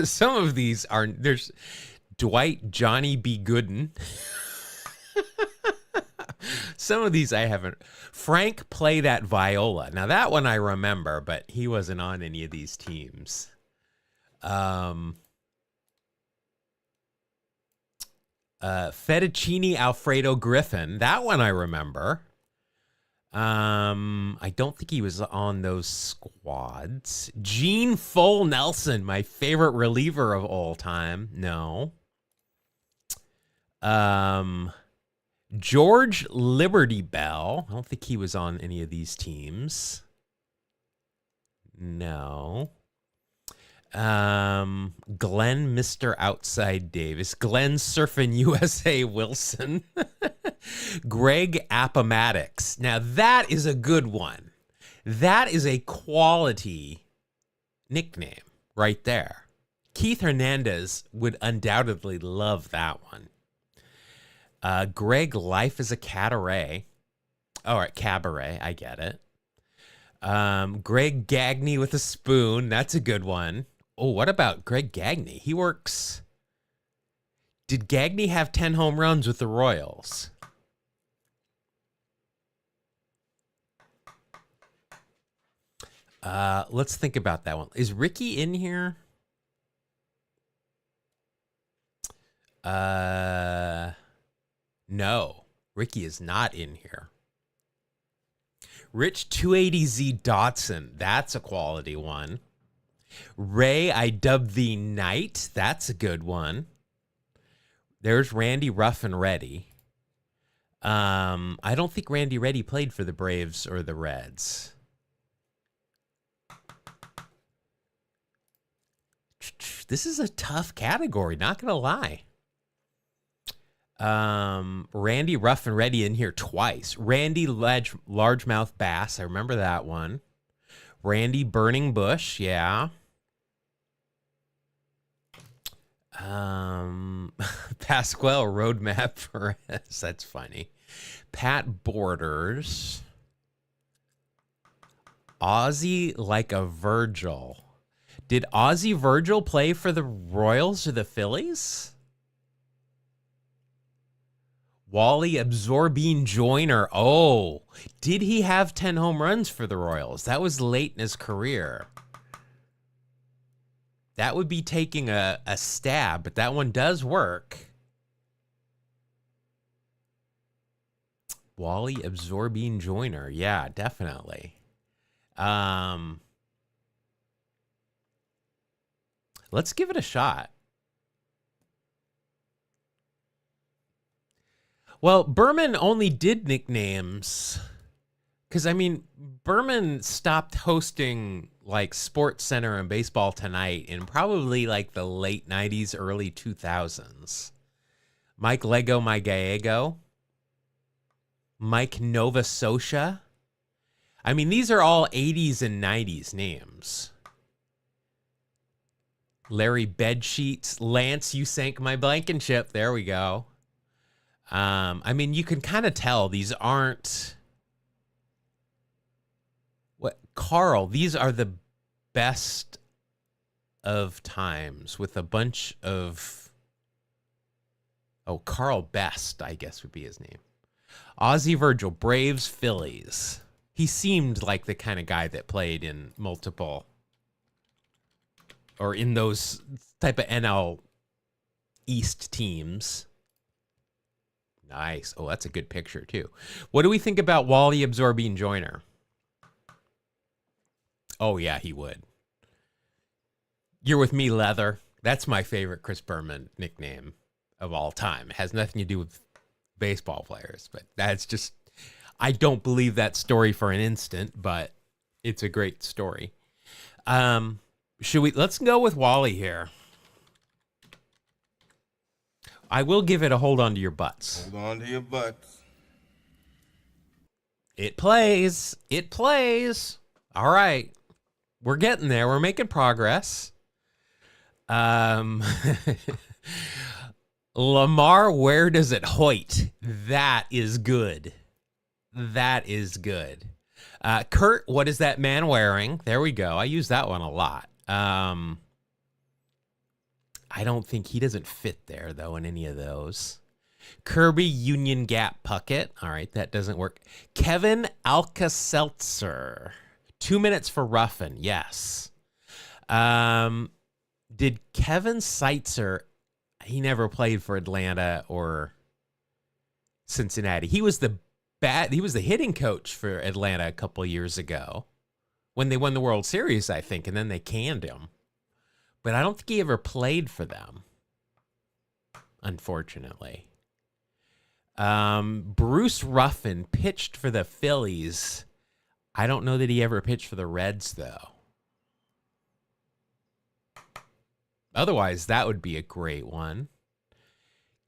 Some of these are, there's Dwight Johnny B. Gooden. Some of these I haven't. Frank Play That Viola. Now that one I remember, but he wasn't on any of these teams. Fettuccine Alfredo Griffin. That one I remember. I don't think he was on those squads. Gene Full Nelson, my favorite reliever of all time. No. George Liberty Bell. I don't think he was on any of these teams. No. Glenn Mr. Outside Davis. Glenn Surfing USA Wilson. Greg Appomattox. Now that is a good one. That is a quality nickname right there. Keith Hernandez would undoubtedly love that one. Greg Life is a Cabaret. All right, Cabaret. I get it. Greg Gagne with a spoon. That's a good one. Oh, what about Greg Gagne? He works. Did Gagne have 10 home runs with the Royals? Let's think about that one. Is Ricky in here? No, Ricky is not in here. Rich 280Z Dotson. That's a quality one. Ray, I Dub Thee Knight. That's a good one. There's Randy Ruff and Reddy. I don't think Randy Reddy played for the Braves or the Reds. This is a tough category, not gonna lie. Randy Ruff and Reddy in here twice. Randy Largemouth Bass, I remember that one. Randy Burning Bush, yeah. Pasquale Roadmap Perez, that's funny. Pat Borders. Ozzy Like a Virgil. Did Ozzy Virgil play for the Royals or the Phillies? Wally Absorbing Joyner. Oh, did he have 10 home runs for the Royals? That was late in his career. That would be taking a stab, but that one does work. Wally Absorbing Joyner. Yeah, definitely. Let's give it a shot. Well, Berman only did nicknames because, I mean, Berman stopped hosting like Sports Center and Baseball Tonight in probably like the late 90s, early 2000s. Mike Lego My Gallego. Mike Nova Scotia. I mean, these are all 80s and 90s names. Larry Bedsheets. Lance, You Sank My Blankenship. There we go. I mean, you can kind of tell these aren't what Carl. These are the best of times with a bunch of. Oh, Carl Best, I guess would be his name. Ozzy Virgil, Braves, Phillies. He seemed like the kind of guy that played in multiple or in those type of NL East teams. Nice. Oh, that's a good picture, too. What do we think about Wally Absorbing Joyner? Oh, yeah, he would. You're with me, Leather. That's my favorite Chris Berman nickname of all time. It has nothing to do with baseball players, but that's just, I don't believe that story for an instant, but it's a great story. Let's go with Wally here. I will give it a hold on to your butts. Hold on to your butts. It plays. It plays. All right. We're getting there. We're making progress. Lamar, Where Does It Hoyt? That is good. That is good. Kurt, What Is That Man Wearing? There we go. I use that one a lot. I don't think he doesn't fit there, though, in any of those. Kirby Union Gap Puckett. All right, that doesn't work. Kevin Alka-Seltzer. 2 minutes for Ruffin. Yes. Did Kevin Seitzer, he never played for Atlanta or Cincinnati. He was the hitting coach for Atlanta a couple years ago when they won the World Series, I think, and then they canned him. But I don't think he ever played for them, unfortunately. Bruce Ruffin pitched for the Phillies. I don't know that he ever pitched for the Reds, though. Otherwise, that would be a great one.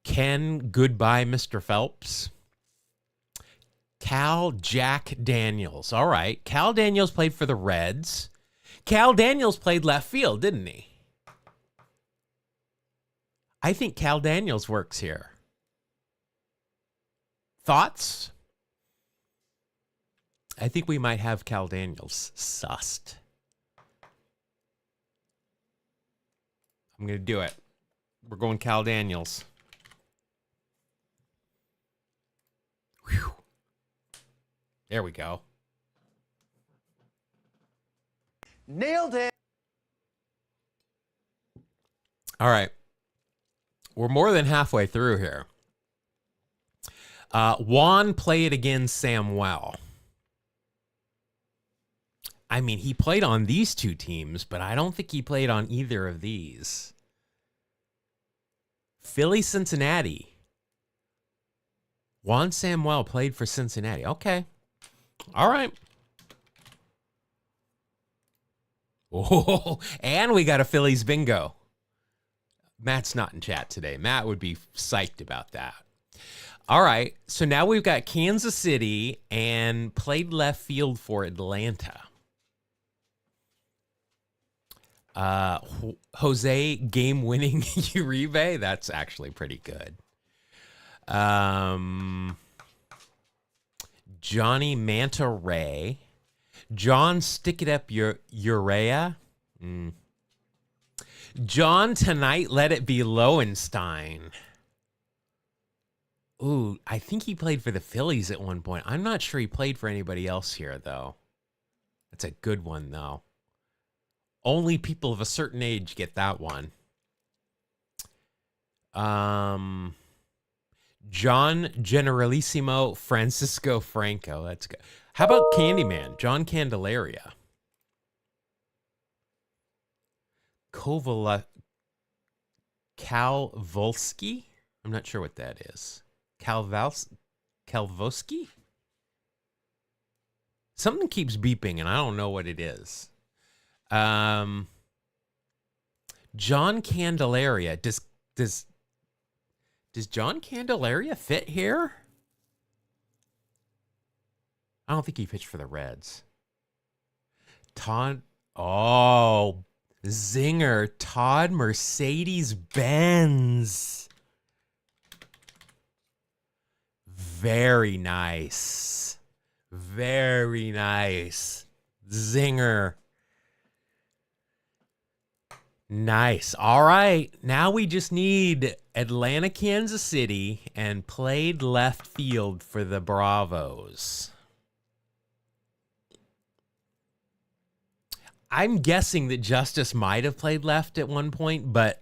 Ken Goodbye, Mr. Phelps. Cal Jack Daniels. All right. Cal Daniels played for the Reds. Cal Daniels played left field, didn't he? I think Cal Daniels works here. Thoughts? I think we might have Cal Daniels sussed. I'm going to do it. We're going Cal Daniels. Whew. There we go. Nailed it. All right. We're more than halfway through here. Juan played against Samuel. I mean, he played on these two teams, but I don't think he played on either of these. Philly, Cincinnati. Juan Samuel played for Cincinnati. Okay. All right. Oh, and we got a Phillies bingo. Matt's not in chat today. Matt would be psyched about that. All right. So now we've got Kansas City and played left field for Atlanta. Jose game-winning Uribe. That's actually pretty good. Johnny Manta Ray. John Stick It Up Urea. John Tonight Let It Be Lowenstein. Ooh, I think he played for the Phillies at one point. I'm not sure he played for anybody else here, though. That's a good one, though. Only people of a certain age get that one. John Generalissimo Francisco Franco. That's good. How about Candyman? John Candelaria. Kalvolsky? I'm not sure what that is. Kalvoski? Something keeps beeping and I don't know what it is. John Candelaria. Does John Candelaria fit here? I don't think he pitched for the Reds. Todd. Oh, zinger. Todd Mercedes-Benz. Very nice. Very nice. Zinger. Nice. All right. Now we just need Atlanta, Kansas City, and played left field for the Bravos. I'm guessing that Justice might have played left at one point, but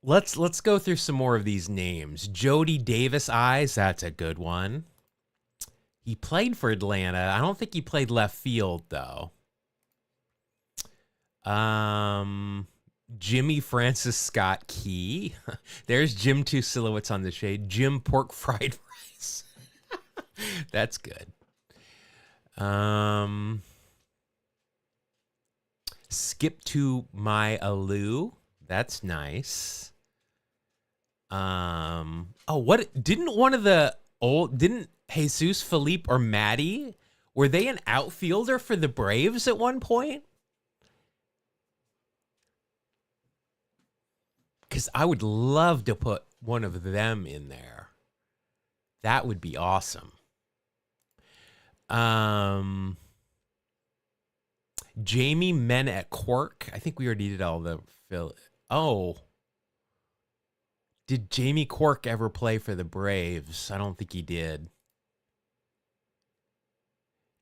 let's go through some more of these names. Jody Davis Eyes, that's a good one. He played for Atlanta. I don't think he played left field, though. Jimmy Francis Scott Key. There's Jim Two Silhouettes on the Shade. Jim Pork Fried Rice. That's good. Skip to My Aloo. That's nice. Oh, what didn't Jesus Felipe or Maddie, were they an outfielder for the Braves at one point? Because I would love to put one of them in there. That would be awesome. Jamie Men at Quirk. I think we already did all the Oh. Did Jamie Quirk ever play for the Braves? I don't think he did.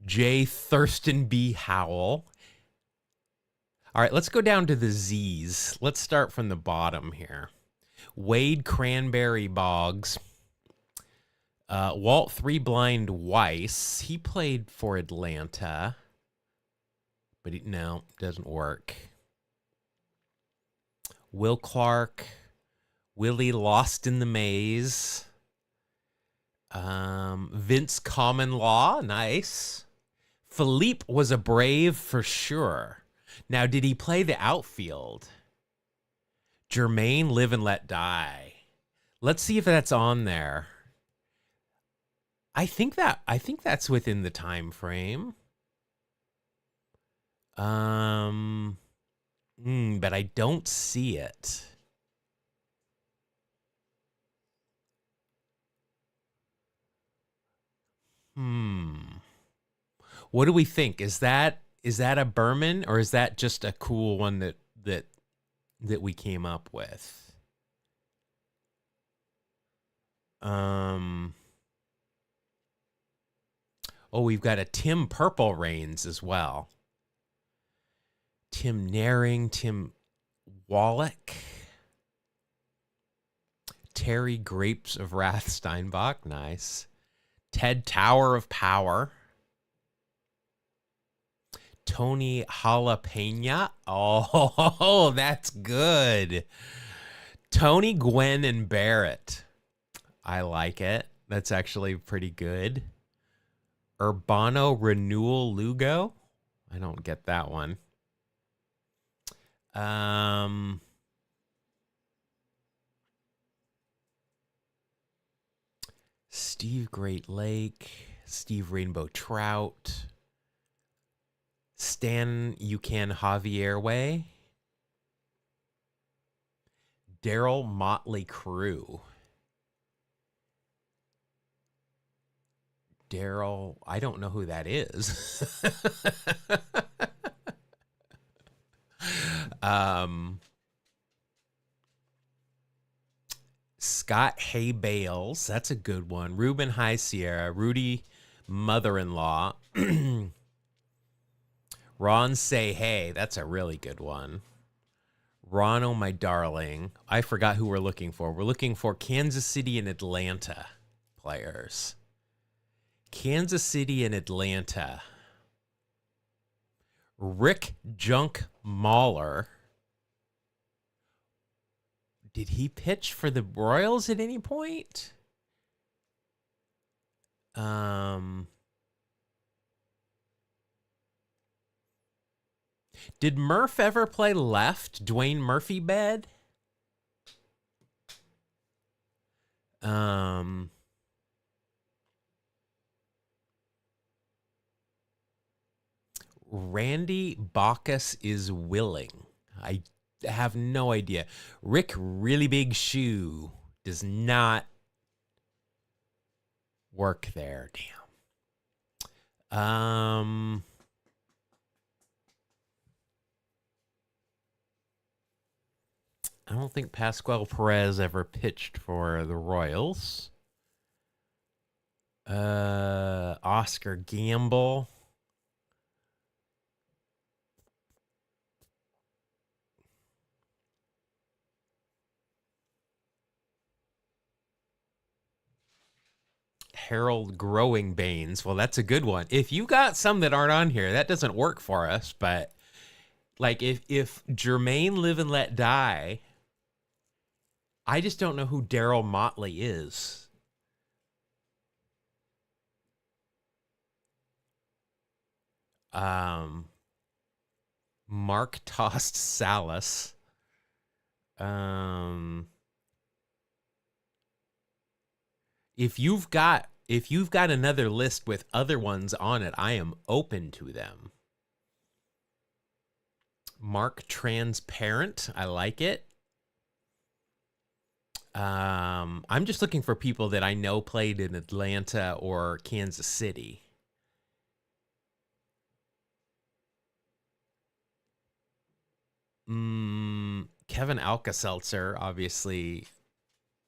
J. Thurston B. Howell. All right, let's go down to the Z's. Let's start from the bottom here. Wade Cranberry Boggs. Walt Three Blind Weiss. He played for Atlanta. But no, doesn't work. Will Clark. Willie Lost in the Maze. Vince Common Law. Nice. Philippe was a Brave for sure. Now, did he play the outfield? Jermaine Live and Let Die. Let's see if that's on there. I think that's within the time frame. But I don't see it. What do we think? Is that a Berman, or is that just a cool one that we came up with? Oh, we've got a Tim Purple Rains as well. Tim Naring, Tim Wallach, Terry Grapes of Wrath Steinbach, nice. Ted Tower of Power. Tony Jalapena. Oh, that's good. Tony, Gwen, and Barrett. I like it. That's actually pretty good. Urbano Renewal Lugo. I don't get that one. Steve Great Lake. Steve Rainbow Trout. Stan Yucan Javier Way. Daryl Motley Crue. Daryl, I don't know who that is. Scott Hay Bales, that's a good one. Ruben High Sierra, Rudy Mother-in-Law. Ron Say Hey, that's a really good one. Ron, my darling. I forgot who we're looking for. We're looking for Kansas City and Atlanta players. Kansas City and Atlanta. Rick Junk Mahler. Did he pitch for the Royals at any point? Did Murph ever play left? Dwayne Murphy bed? Randy Bacchus is willing. I have no idea. Rick Really Big Shoe does not work there. Damn. I don't think Pascual Perez ever pitched for the Royals. Oscar Gamble. Harold Growing Baines. Well, that's a good one. If you got some that aren't on here, that doesn't work for us. But like if Jermaine Live and Let Die, I just don't know who Daryl Motley is. Mark Tost Salas. If you've got another list with other ones on it, I am open to them. Mark Transparent, I like it. I'm just looking for people that I know played in Atlanta or Kansas City. Kevin Alka-Seltzer, obviously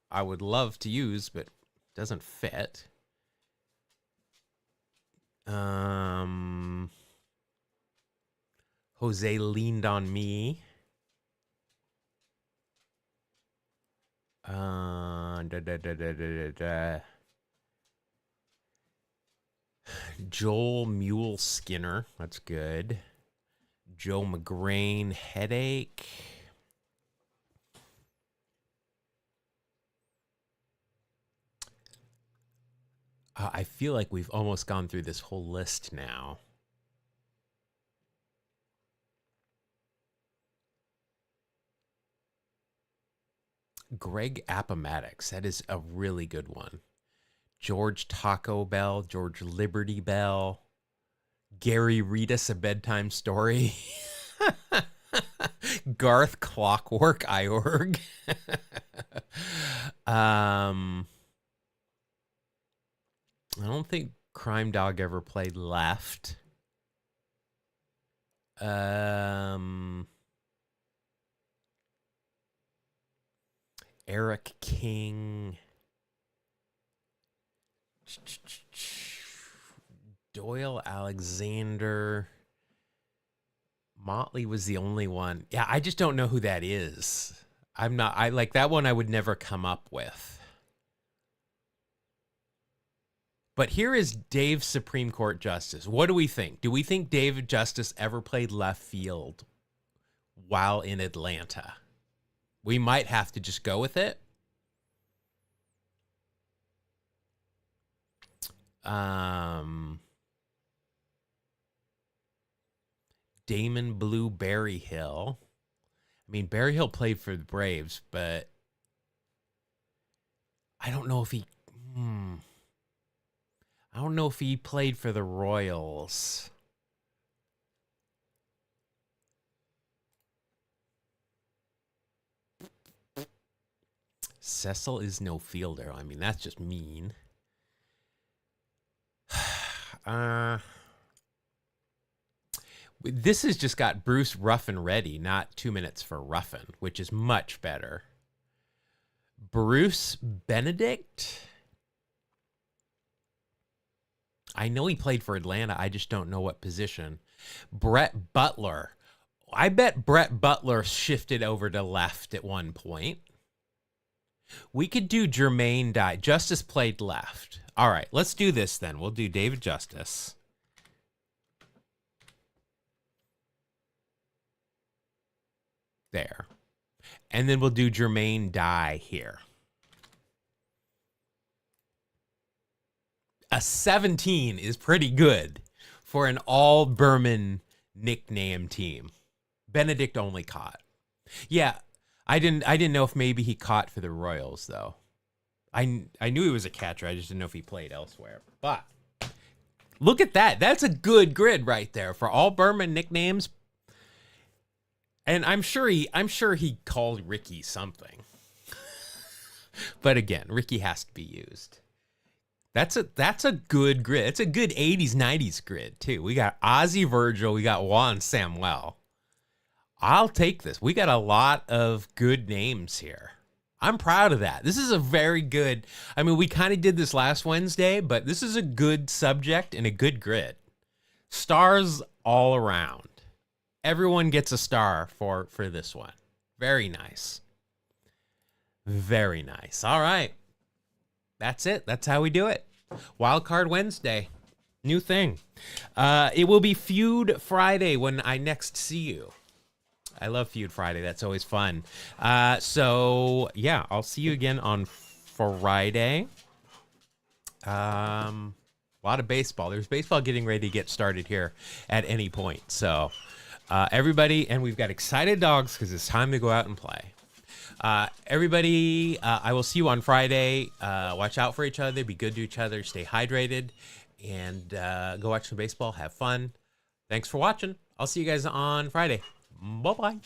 I would love to use, but doesn't fit. Jose leaned on me. Joel Mule Skinner. That's good. Joe McGrain, headache. I feel like we've almost gone through this whole list now. Greg Appomattox. That is a really good one. George Taco Bell. George Liberty Bell. Gary, read us a bedtime story. Garth Clockwork Iorg. I don't think Crime Dog ever played left. Eric King. Doyle Alexander. Motley was the only one. Yeah, I just don't know who that is. I like that one I would never come up with. But here is Dave Supreme Court Justice. What do we think? Do we think David Justice ever played left field while in Atlanta? We might have to just go with it. Damon Blue Berryhill. I mean, Berryhill played for the Braves, but I don't know if he... I don't know if he played for the Royals. Cecil is no fielder. I mean, that's just mean. This has just got Bruce Ruffin ready, not 2 minutes for Ruffin, which is much better. Bruce Benedict. I know he played for Atlanta. I just don't know what position. Brett Butler. I bet Brett Butler shifted over to left at one point. We could do Jermaine Dye. Justice played left. All right, let's do this then. We'll do David Justice. There. And then we'll do Jermaine Dye here. A 17 is pretty good for an all Berman nickname team. Benedict only caught. Yeah, I didn't know if maybe he caught for the Royals though. I knew he was a catcher. I just didn't know if he played elsewhere. But look at that. That's a good grid right there for all Berman nicknames. And I'm sure he called Ricky something. But again, Ricky has to be used. That's a good grid. It's a good 80s, 90s grid, too. We got Ozzie Virgil. We got Juan Samuel. I'll take this. We got a lot of good names here. I'm proud of that. This is a very good... I mean, we kind of did this last Wednesday, but this is a good subject and a good grid. Stars all around. Everyone gets a star for this one. Very nice. Very nice. All right. That's it. That's how we do it. Wildcard Wednesday. New thing. It will be Feud Friday when I next see you. I love Feud Friday. That's always fun. So, yeah, I'll see you again on Friday. A lot of baseball. There's baseball getting ready to get started here at any point. So, everybody, and we've got excited dogs because it's time to go out and play. Everybody, I will see you on Friday. Watch out for each other. Be good to each other. Stay hydrated. And go watch some baseball. Have fun. Thanks for watching. I'll see you guys on Friday. Bye-bye.